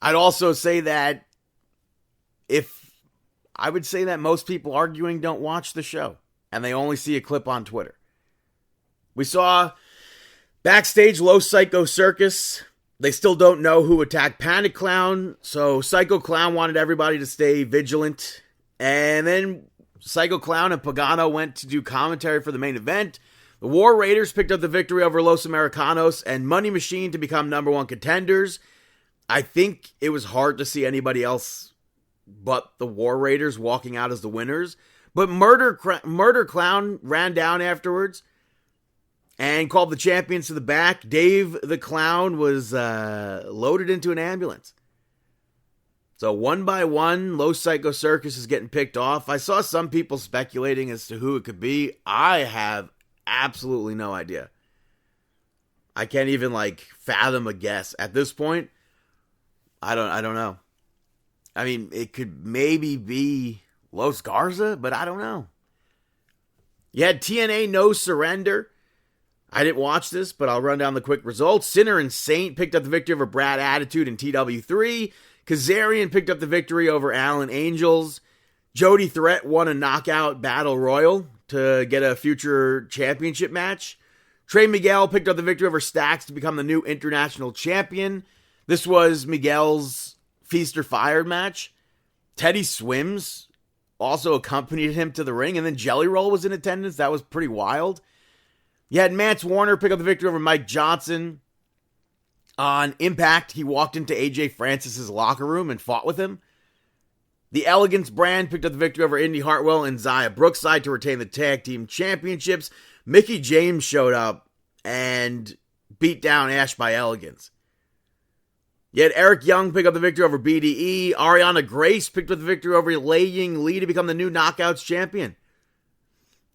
I'd also say that I would say that most people arguing don't watch the show and they only see a clip on Twitter. We saw backstage Los Psycho Circus. They still don't know who attacked Panic Clown, so Psycho Clown wanted everybody to stay vigilant. And then Psycho Clown and Pagano went to do commentary for the main event. The War Raiders picked up the victory over Los Americanos and Money Machine to become number one contenders. I think it was hard to see anybody else but the War Raiders walking out as the winners. But Murder Clown ran down afterwards and called the champions to the back. Dave the Clown was loaded into an ambulance. So one by one, Los Psycho Circus is getting picked off. I saw some people speculating as to who it could be. I have absolutely no idea. I can't even fathom a guess. At this point, I don't know. I mean, it could maybe be Los Garza, but I don't know. You had TNA No Surrender. I didn't watch this, but I'll run down the quick results. Sinner and Saint picked up the victory over Brad Attitude and TW3. Kazarian picked up the victory over Allen Angels. Jody Threat won a knockout battle royal to get a future championship match. Trey Miguel picked up the victory over Stax to become the new international champion. This was Miguel's Feast or Fired match. Teddy Swims also accompanied him to the ring, and then Jelly Roll was in attendance. That was pretty wild. You had Mance Warner pick up the victory over Mike Johnson. On Impact, he walked into AJ Francis's locker room and fought with him. The Elegance brand picked up the victory over Indy Hartwell and Zaya Brookside to retain the tag team championships. Mickie James showed up and beat down Ash by Elegance. You had Eric Young pick up the victory over BDE. Ariana Grace picked up the victory over Lei Ying Lee to become the new Knockouts champion.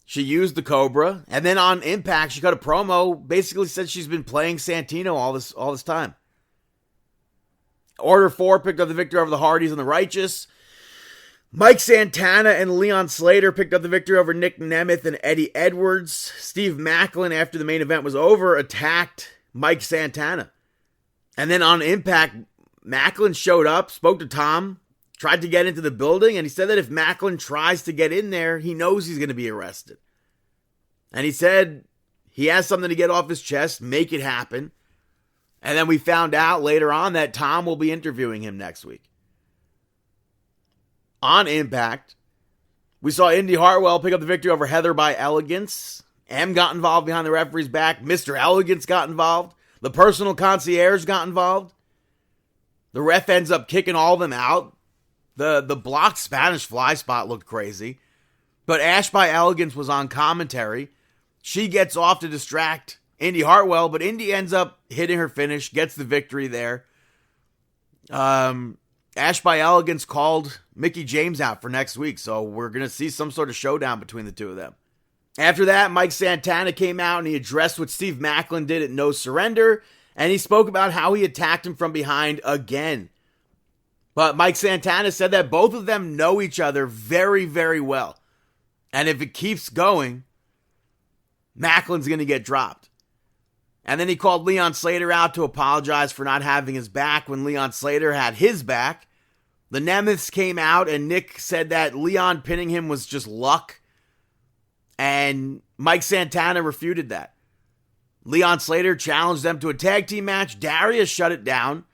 She used the Cobra, and then on Impact, she cut a promo, basically said she's been playing Santino all this time. Order 4 picked up the victory over the Hardys and the Righteous. Mike Santana and Leon Slater picked up the victory over Nick Nemeth and Eddie Edwards. Steve Macklin, after the main event was over, attacked Mike Santana. And then on Impact, Macklin showed up, spoke to Tom, tried to get into the building, and he said that if Macklin tries to get in there, he knows he's going to be arrested. And he said he has something to get off his chest, make it happen. And then we found out later on that Tom will be interviewing him next week. On Impact, we saw Indy Hartwell pick up the victory over Heather by Elegance. M got involved behind the referee's back. Mr. Elegance got involved. The personal concierge got involved. The ref ends up kicking all of them out. The blocked Spanish fly spot looked crazy. But Ash by Elegance was on commentary. She gets off to distract Indy Hartwell, but Indy ends up hitting her finish, gets the victory there. Ash by Elegance called Mickie James out for next week, so we're going to see some sort of showdown between the two of them. After that, Mike Santana came out and he addressed what Steve Macklin did at No Surrender, and he spoke about how he attacked him from behind again. But Mike Santana said that both of them know each other very, very well. And if it keeps going, Macklin's going to get dropped. And then he called Leon Slater out to apologize for not having his back when Leon Slater had his back. The Nemeths came out and Nick said that Leon pinning him was just luck. And Mike Santana refuted that. Leon Slater challenged them to a tag team match. Darius shut it down.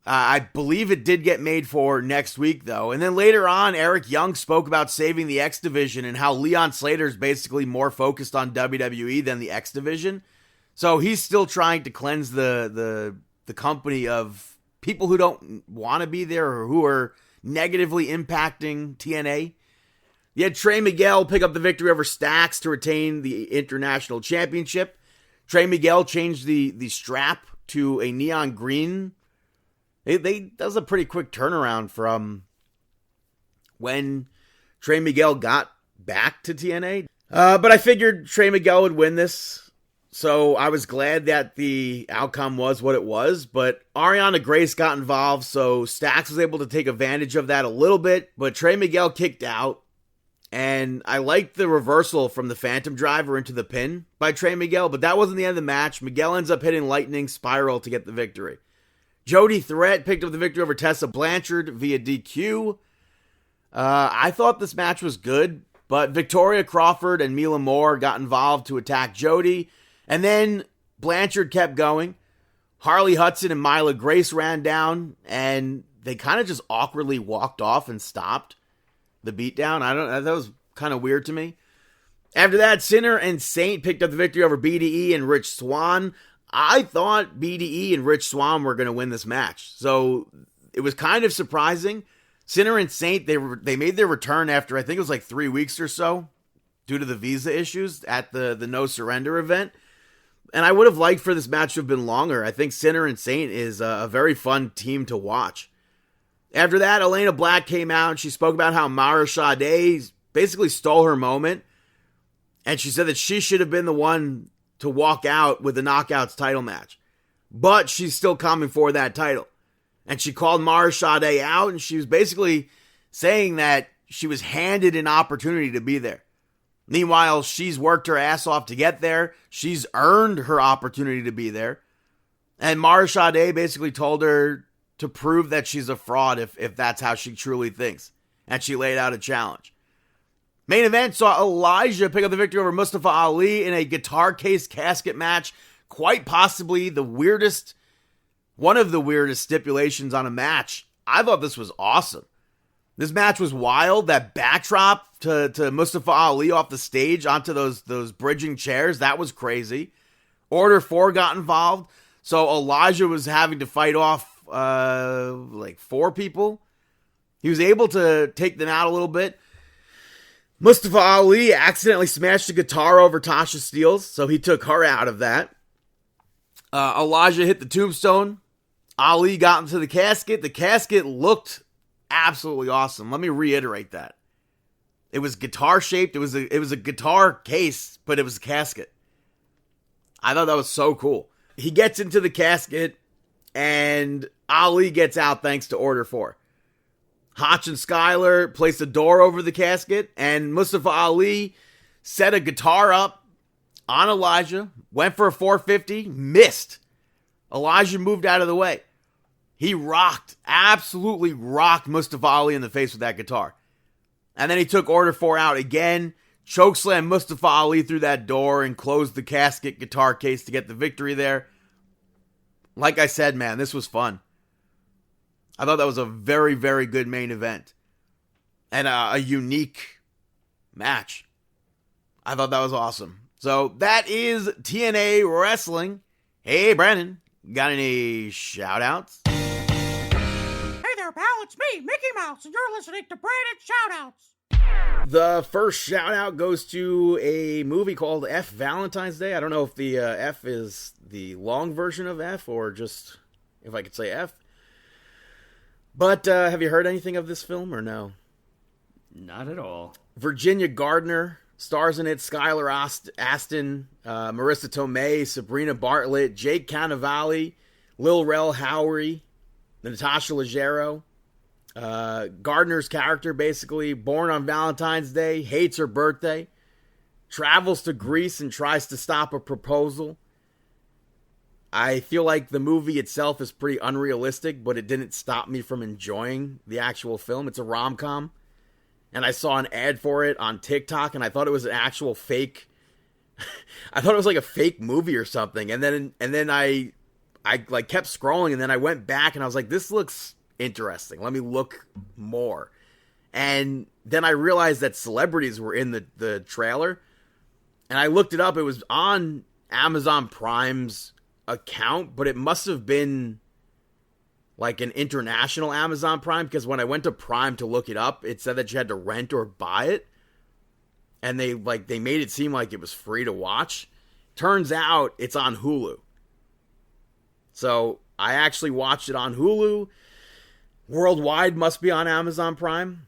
I believe it did get made for next week, though. And then later on, Eric Young spoke about saving the X Division and how Leon Slater is basically more focused on WWE than the X Division. So he's still trying to cleanse the company of people who don't want to be there or who are negatively impacting TNA. You had Trey Miguel pick up the victory over Stax to retain the International Championship. Trey Miguel changed the strap to a neon green. That was a pretty quick turnaround from when Trey Miguel got back to TNA. But I figured Trey Miguel would win this. So I was glad that the outcome was what it was, but Ariana Grace got involved, so Stax was able to take advantage of that a little bit, but Trey Miguel kicked out, and I liked the reversal from the Phantom Driver into the pin by Trey Miguel, but that wasn't the end of the match. Miguel ends up hitting Lightning Spiral to get the victory. Jody Threat picked up the victory over Tessa Blanchard via DQ. I thought this match was good, but Victoria Crawford and Mila Moore got involved to attack Jody. And then Blanchard kept going. Harley Hudson and Mila Grace ran down, and they kind of just awkwardly walked off and stopped the beatdown. That was kind of weird to me. After that, Sinner and Saint picked up the victory over BDE and Rich Swann. I thought BDE and Rich Swann were going to win this match, so it was kind of surprising. Sinner and Saint, they made their return after I think it was like 3 weeks or so due to the visa issues at the No Surrender event. And I would have liked for this match to have been longer. I think Sinner and Saint is a very fun team to watch. After that, Elena Black came out and she spoke about how Mara Sade basically stole her moment. And she said that she should have been the one to walk out with the Knockouts title match. But she's still coming for that title. And she called Mara Sade out, and she was basically saying that she was handed an opportunity to be there. Meanwhile, she's worked her ass off to get there. She's earned her opportunity to be there. And Mara Sade basically told her to prove that she's a fraud if that's how she truly thinks. And she laid out a challenge. Main event saw Elijah pick up the victory over Mustafa Ali in a guitar case casket match. Quite possibly one of the weirdest stipulations on a match. I thought this was awesome. This match was wild. That backdrop to Mustafa Ali off the stage onto those bridging chairs, that was crazy. Order 4 got involved. So Elijah was having to fight off like 4 people. He was able to take them out a little bit. Mustafa Ali accidentally smashed a guitar over Tasha Steelz, so he took her out of that. Elijah hit the tombstone. Ali got into the casket. The casket looked absolutely awesome. Let me reiterate that. It was guitar shaped. It was a guitar case, but it was a casket. I thought that was so cool. He gets into the casket, and Ali gets out thanks to Order 4. Hotch and Skyler placed a door over the casket, and Mustafa Ali set a guitar up on Elijah, went for a 450, missed. Elijah moved out of the way. He absolutely rocked Mustafa Ali in the face with that guitar. And then he took Order 4 out again, chokeslammed Mustafa Ali through that door, and closed the casket guitar case to get the victory there. Like I said, man, this was fun. I thought that was a very, very good main event. And a unique match. I thought that was awesome. So that is TNA Wrestling. Hey, Brandon, got any shout-outs? Hey there, pal, it's me, Mickey Mouse, and you're listening to Brandon Shoutouts. The first shout-out goes to a movie called F Valentine's Day. I don't know if the F is the long version of F or just, if I could say F. But have you heard anything of this film or no? Not at all. Virginia Gardner stars in it. Skylar Aston, Marissa Tomei, Sabrina Bartlett, Jake Cannavale, Lil Rel Howery, Natasha Leggero. Gardner's character, basically, born on Valentine's Day, hates her birthday, travels to Greece and tries to stop a proposal. I feel like the movie itself is pretty unrealistic, but it didn't stop me from enjoying the actual film. It's a rom-com, and I saw an ad for it on TikTok, and I thought it was an actual fake. I thought it was like a fake movie or something, and then I like kept scrolling, and then I went back, and I was like, this looks interesting. Let me look more, and then I realized that celebrities were in the trailer, and I looked it up. It was on Amazon Prime's account, but it must have been like an international Amazon Prime, because when I went to Prime to look it up, it said that you had to rent or buy it, and they made it seem like it was free to watch. Turns out it's on Hulu. So I actually watched it on Hulu. Worldwide must be on Amazon Prime,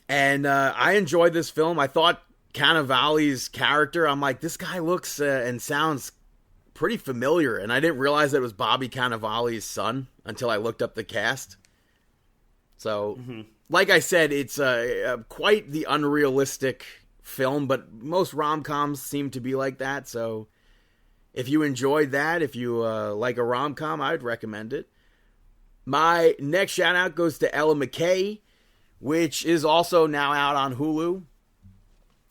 and I enjoyed this film. I thought Cannavale's character, I'm like, this guy looks and sounds pretty familiar, and I didn't realize that it was Bobby Cannavale's son until I looked up the cast. So, like I said, it's quite the unrealistic film, but most rom-coms seem to be like that, so if you enjoyed that, if you like a rom-com, I'd recommend it. My next shout-out goes to Ella McKay, which is also now out on Hulu.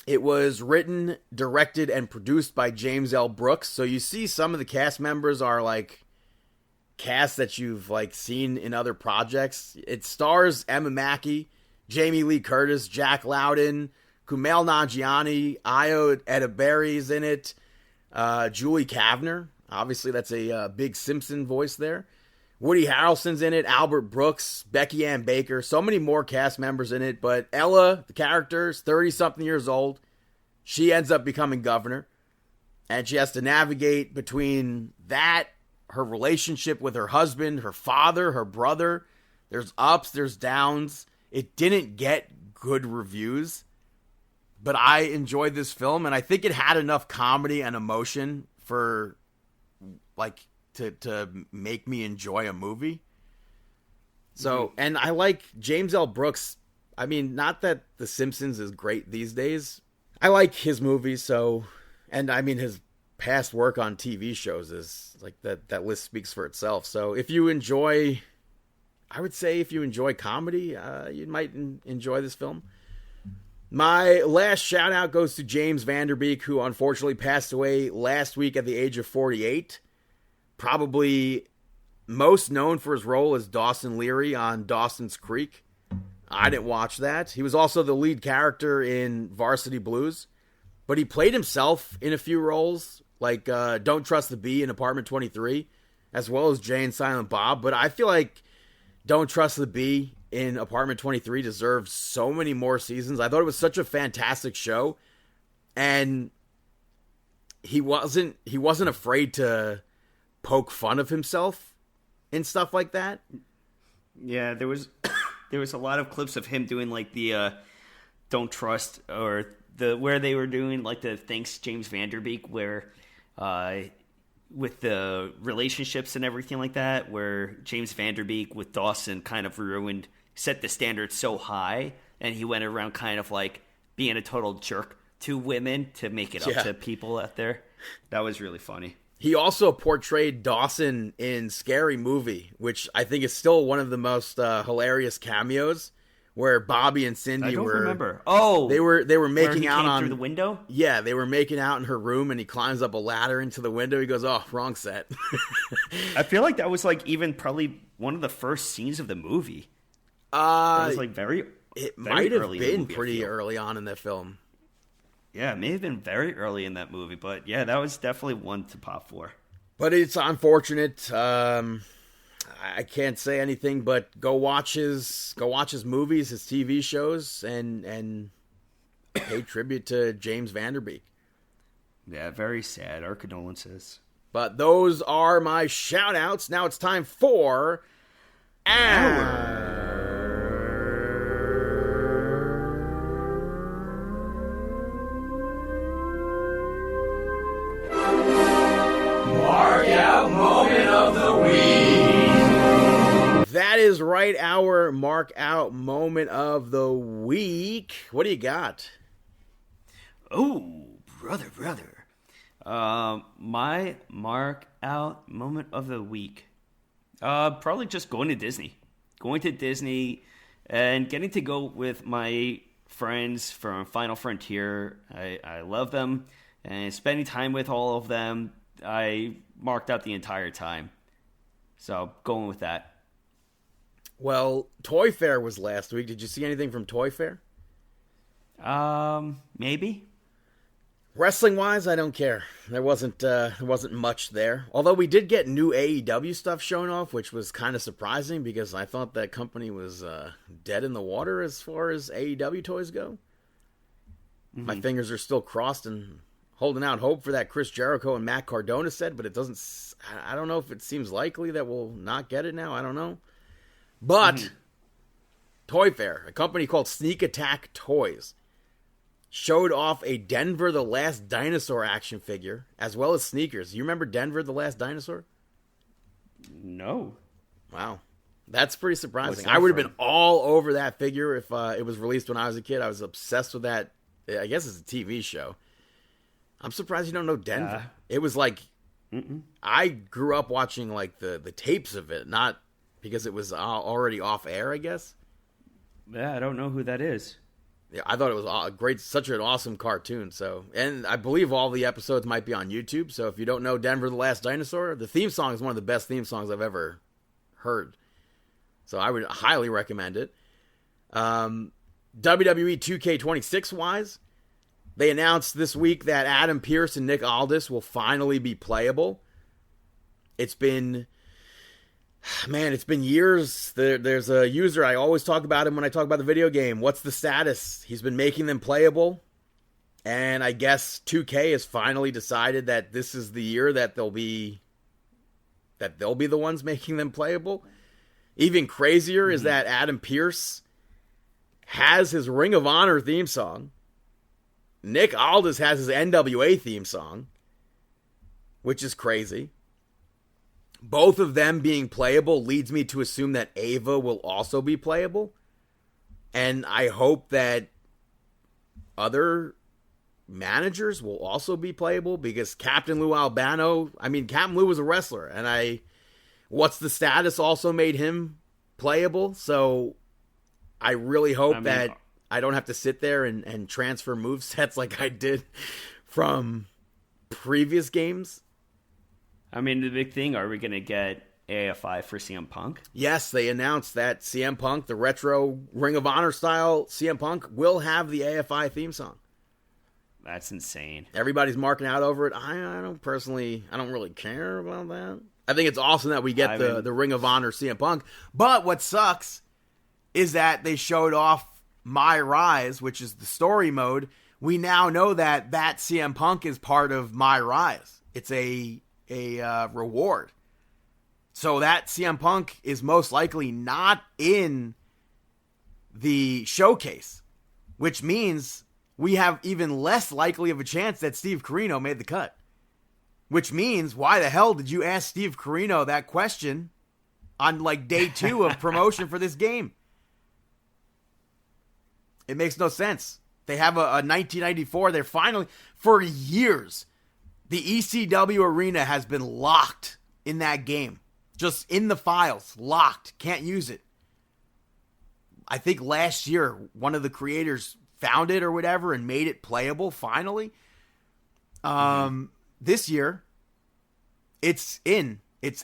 It was written, directed, and produced by James L. Brooks, so you see some of the cast members are like cast that you've like seen in other projects. It stars Emma Mackey, Jamie Lee Curtis, Jack Lowden, Kumail Nanjiani, Ayo Edebari's in it, Julie Kavner. Obviously, that's a big Simpson voice there. Woody Harrelson's in it, Albert Brooks, Becky Ann Baker, so many more cast members in it. But Ella, the character, is 30-something years old. She ends up becoming governor, and she has to navigate between that, her relationship with her husband, her father, her brother. There's ups, there's downs. It didn't get good reviews, but I enjoyed this film, and I think it had enough comedy and emotion for, like, to make me enjoy a movie. So, and I like James L. Brooks. I mean, not that The Simpsons is great these days. I like his movies, so, and I mean, his past work on TV shows is, like, that list speaks for itself. So, if you enjoy, I would say if you enjoy comedy, you might enjoy this film. My last shout out goes to James Van Der Beek, who unfortunately passed away last week at the age of 48. Probably most known for his role as Dawson Leary on Dawson's Creek. I didn't watch that. He was also the lead character in Varsity Blues, but he played himself in a few roles, like Don't Trust the Bee in Apartment 23, as well as Jay and Silent Bob. But I feel like Don't Trust the Bee in Apartment 23 deserves so many more seasons. I thought it was such a fantastic show, and he wasn't afraid to poke fun of himself and stuff like that. Yeah, there was a lot of clips of him doing like the Don't Trust, or the where they were doing like the Thanks James Van Der Beek, where with the relationships and everything like that, where James Van Der Beek with Dawson kind of set the standard so high, and he went around kind of like being a total jerk to women to make it up to people out there. That was really funny. He also portrayed Dawson in Scary Movie, which I think is still one of the most hilarious cameos, where Bobby and Cindy I don't were. Remember. Oh, they were making out on through the window. Yeah, they were making out in her room, and he climbs up a ladder into the window. He goes, "Oh, wrong set." I feel like that was like even probably one of the first scenes of the movie. It was like It might have been pretty early on in the film. Yeah, it may have been very early in that movie, but yeah, that was definitely one to pop for. But it's unfortunate. I can't say anything but go watch his movies, his TV shows, and pay tribute to James Van Der Beek. Yeah, very sad. Our condolences. But those are my shout outs. Now it's time for That is right, our Mark Out moment of the week. What do you got? Oh, brother. My Mark Out moment of the week. Probably just going to Disney. Going to Disney and getting to go with my friends from Final Frontier. I love them. And spending time with all of them, I marked out the entire time. So, going with that. Well, Toy Fair was last week. Did you see anything from Toy Fair? Maybe. Wrestling-wise, I don't care. There wasn't much there. Although we did get new AEW stuff shown off, which was kind of surprising because I thought that company was dead in the water as far as AEW toys go. Mm-hmm. My fingers are still crossed and holding out hope for that Chris Jericho and Matt Cardona said, but it doesn't. I don't know if it seems likely that we'll not get it now. I don't know. But Toy Fair, a company called Sneak Attack Toys, showed off a Denver the Last Dinosaur action figure, as well as sneakers. You remember Denver the Last Dinosaur? No. Wow. That's pretty surprising. That I would have from? been all over that figure if it was released when I was a kid. I was obsessed with that. I guess it's a TV show. I'm surprised you don't know Denver. It was like, I grew up watching like the tapes of it, not because it was already off air, I guess. Yeah, I don't know who that is. Yeah, I thought it was great, such an awesome cartoon. So, and I believe all the episodes might be on YouTube. So if you don't know Denver the Last Dinosaur, the theme song is one of the best theme songs I've ever heard. So I would highly recommend it. WWE 2K26 wise, they announced this week that Adam Pearce and Nick Aldis will finally be playable. It's been years. There's a user, I always talk about him when I talk about the video game. What's the status? He's been making them playable. And I guess 2K has finally decided that this is the year that they'll be the ones making them playable. Even crazier is that Adam Pearce has his Ring of Honor theme song. Nick Aldis has his NWA theme song, which is crazy. Both of them being playable leads me to assume that Ava will also be playable. And I hope that other managers will also be playable, because Captain Lou Albano, Captain Lou was a wrestler, and What's the Status also made him playable. So I really hope that I don't have to sit there and transfer movesets like I did from previous games. The big thing, are we going to get AFI for CM Punk? Yes, they announced that CM Punk, the retro Ring of Honor style CM Punk, will have the AFI theme song. That's insane. Everybody's marking out over it. I don't really care about that. I think it's awesome that we get the Ring of Honor CM Punk. But what sucks is that they showed off My Rise, which is the story mode. We now know that CM Punk is part of My Rise. It's a reward. So that CM Punk is most likely not in the showcase, which means we have even less likely of a chance that Steve Corino made the cut. Which means, why the hell did you ask Steve Corino that question on like day 2 of promotion for this game? It makes no sense. They have a 1994. They're finally, for years, the ECW arena has been locked in that game. Just in the files, locked. Can't use it. I think last year, one of the creators found it or whatever and made it playable finally. This year, it's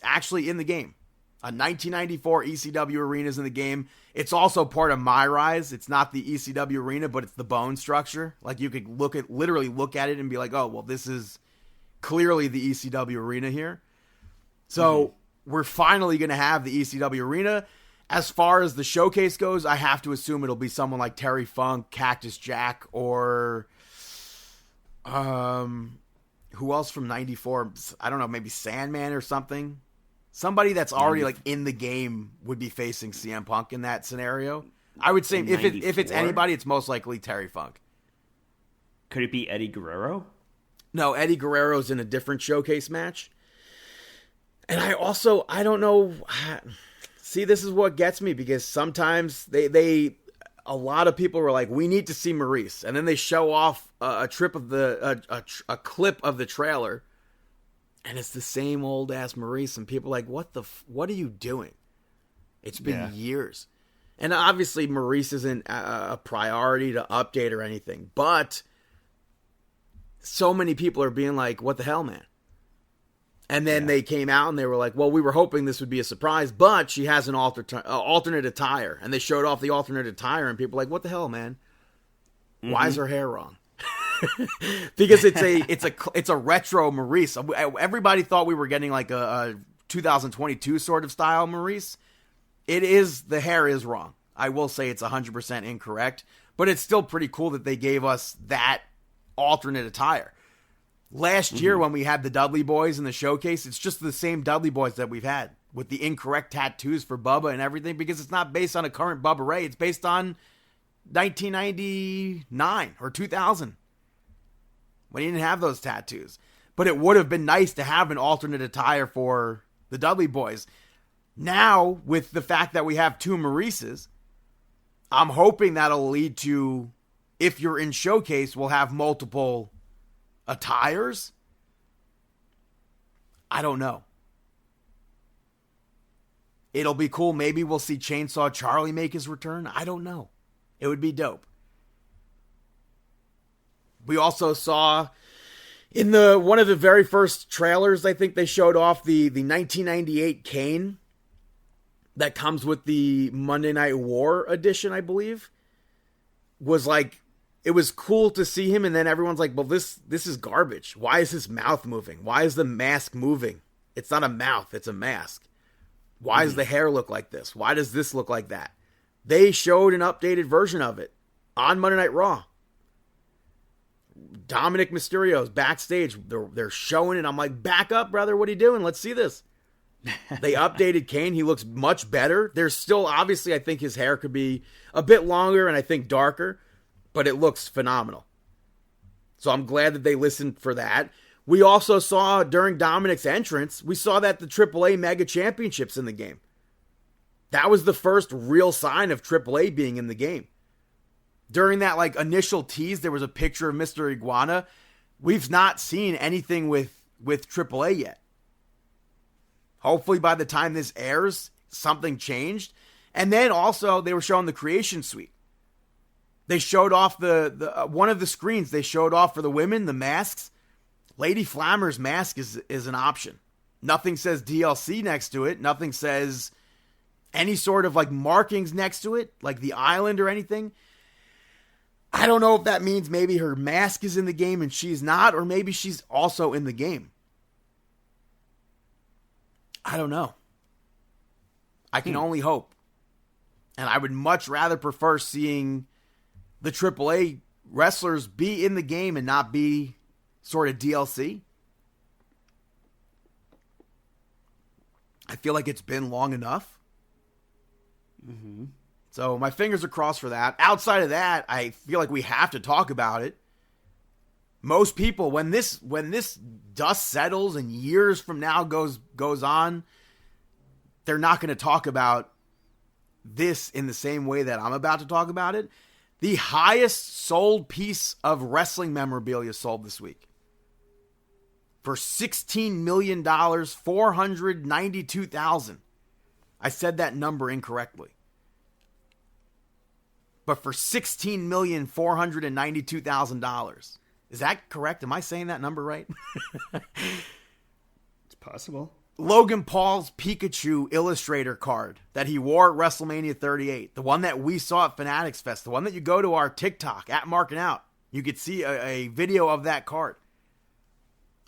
actually in the game. A 1994 ECW arena is in the game. It's also part of My Rise. It's not the ECW arena, but it's the bone structure. Like, you could literally look at it and be like, oh, well, this is clearly the ECW arena here. So we're finally going to have the ECW arena. As far as the showcase goes, I have to assume it'll be someone like Terry Funk, Cactus Jack, or who else from 94? I don't know, maybe Sandman or something. Somebody that's already like in the game would be facing CM Punk in that scenario. I would say if it's anybody, it's most likely Terry Funk. Could it be Eddie Guerrero? No, Eddie Guerrero's in a different showcase match. And I don't know. See, this is what gets me, because sometimes a lot of people were like, we need to see Maurice. And then they show off a clip of the trailer. And it's the same old ass Maurice, and people are like, what are you doing? It's been years. And obviously Maurice isn't a priority to update or anything, but so many people are being like, what the hell, man? And then they came out and they were like, well, we were hoping this would be a surprise, but she has an alternate attire. And they showed off the alternate attire, and people are like, what the hell, man? Why is her hair wrong? Because it's a retro Maurice. Everybody thought we were getting like a 2022 sort of style Maurice. The hair is wrong. I will say it's 100% incorrect, but it's still pretty cool that they gave us that alternate attire. Last year when we had the Dudley Boys in the showcase, it's just the same Dudley Boys that we've had with the incorrect tattoos for Bubba and everything, because it's not based on a current Bubba Ray. It's based on 1999 or 2000 when he didn't have those tattoos. But it would have been nice to have an alternate attire for the Dudley Boys. Now, with the fact that we have 2 Maurices, I'm hoping that'll lead to, if you're in Showcase, we'll have multiple attires. I don't know. It'll be cool. Maybe we'll see Chainsaw Charlie make his return. I don't know. It would be dope. We also saw in one of the very first trailers, I think they showed off the 1998 Kane that comes with the Monday Night War edition, I believe. Was like, it was cool to see him, and then everyone's like, well, this is garbage. Why is his mouth moving? Why is the mask moving? It's not a mouth, it's a mask. Why does the hair look like this? Why does this look like that? They showed an updated version of it on Monday Night Raw. Dominic Mysterio's backstage. They're showing it. I'm like, back up, brother. What are you doing? Let's see this. They updated Kane. He looks much better. There's still, obviously, I think his hair could be a bit longer and I think darker, but it looks phenomenal. So I'm glad that they listened for that. We also saw during Dominic's entrance, we saw that the AAA Mega Championship's in the game. That was the first real sign of AAA being in the game. During that initial tease, there was a picture of Mr. Iguana. We've not seen anything with AAA yet. Hopefully by the time this airs, something changed. And then also they were showing the Creation Suite. They showed off the one of the screens. They showed off for the women, the masks. Lady Flammer's mask is an option. Nothing says DLC next to it. Nothing says any sort of markings next to it, like the island or anything. I don't know if that means maybe her mask is in the game and she's not, or maybe she's also in the game. I don't know. I can only hope. And I would much rather prefer seeing the AAA wrestlers be in the game and not be sort of DLC. I feel like it's been long enough. Mm-hmm. So my fingers are crossed for that. Outside of that, I feel like we have to talk about it. Most people, when this dust settles and years from now goes on, they're not going to talk about this in the same way that I'm about to talk about it. The highest sold piece of wrestling memorabilia sold this week. For $16 million, 492,000. I said that number incorrectly. But for $16,492,000. Is that correct? Am I saying that number right? It's possible. Logan Paul's Pikachu Illustrator card that he wore at WrestleMania 38. The one that we saw at Fanatics Fest. The one that you go to our TikTok, at Markin Out. You could see a video of that card.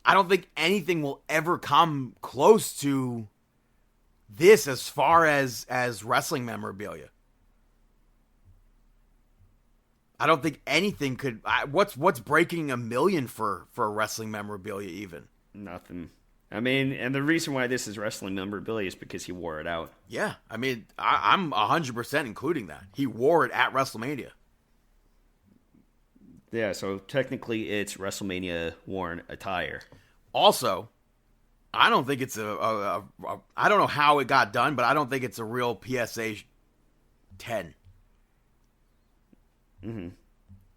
I don't think anything will ever come close to this as far as wrestling memorabilia. I don't think anything could. What's breaking $1 million for wrestling memorabilia even? Nothing. I mean, and the reason why this is wrestling memorabilia is because he wore it out. Yeah, I mean, I'm 100% including that. He wore it at WrestleMania. Yeah, so technically it's WrestleMania worn attire. Also, I don't think it's I don't know how it got done, but I don't think it's a real PSA 10. Mm-hmm.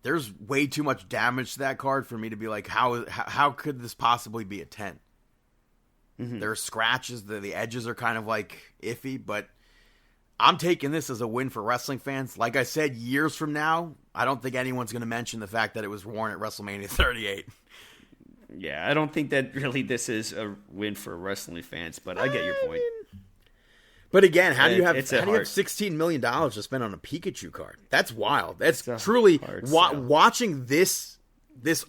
There's way too much damage to that card for me to be like, how could this possibly be a 10? Mm-hmm. There are scratches, the edges are kind of iffy, but I'm taking this as a win for wrestling fans. Like I said, years from now, I don't think anyone's going to mention the fact that it was worn at WrestleMania 38. Yeah, I don't think that really this is a win for wrestling fans, but I get your point. But again, how do you have $16 million to spend on a Pikachu card? That's wild. That's truly watching this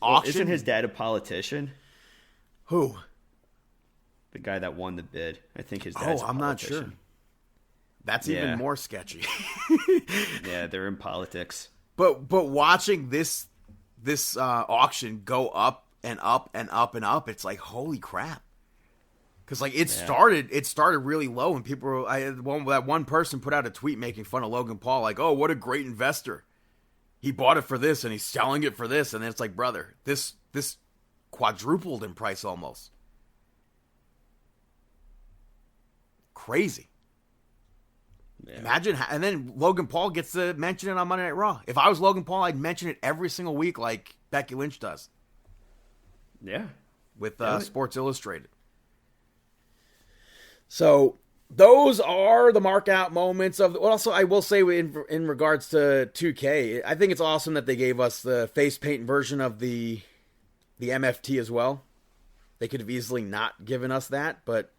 auction. Isn't his dad a politician? Who? The guy that won the bid. I think his dad's a politician. I'm not sure. That's even more sketchy. Yeah, they're in politics. But watching this auction go up and up and up and up, it's like, holy crap. Because it started really low, and people were, that one person put out a tweet making fun of Logan Paul, like, oh, what a great investor. he bought it for this and he's selling it for this. And then it's like, brother, this quadrupled in price almost. Crazy. Yeah. Imagine, and then Logan Paul gets to mention it on Monday Night Raw. If I was Logan Paul, I'd mention it every single week like Becky Lynch does. Yeah. With Sports Illustrated. So those are the mark out moments of. Well, also, I will say in regards to 2K, I think it's awesome that they gave us the face paint version of the MFT as well. They could have easily not given us that, but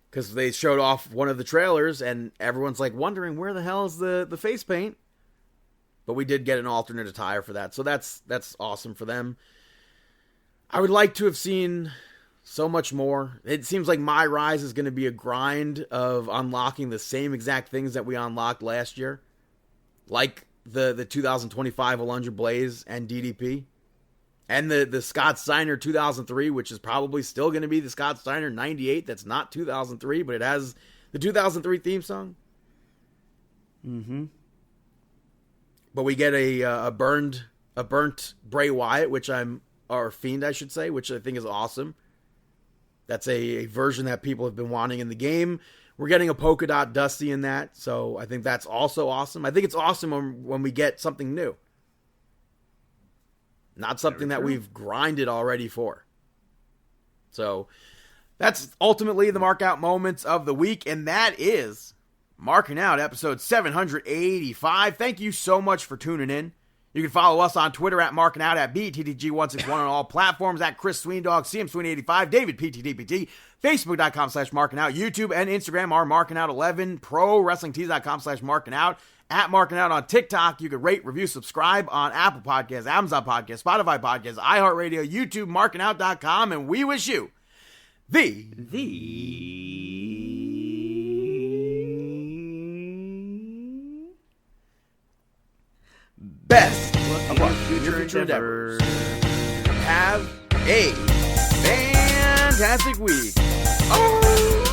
because they showed off one of the trailers and everyone's like wondering where the hell is the face paint. But we did get an alternate attire for that, so that's awesome for them. I would like to have seen so much more. It seems like My Rise is going to be a grind of unlocking the same exact things that we unlocked last year. Like the 2025 Alundra Blaze and DDP. And the Scott Steiner 2003, which is probably still going to be the Scott Steiner 98. That's not 2003, but it has the 2003 theme song. Mm-hmm. But we get a burnt Bray Wyatt, or Fiend, I should say, which I think is awesome. That's a version that people have been wanting in the game. We're getting a polka dot Dusty in that, so I think that's also awesome. I think it's awesome when we get something new. Not something that we've grinded already for. So that's ultimately the mark out moments of the week, and that is Marking Out episode 785. Thank you so much for tuning in. You can follow us on Twitter at Markin Out, at BTTG161 on all platforms, at Chris Sweendog, CMSweeney85, David PTTPT, Facebook.com/Markin Out, YouTube and Instagram are Markin Out 11, ProWrestlingTees.com/Markin Out, at Markin Out on TikTok. You can rate, review, subscribe on Apple Podcasts, Amazon Podcasts, Spotify Podcasts, iHeartRadio, YouTube, MarkinOut.com, and we wish you the best of our future endeavors. Have a fantastic week. Oh!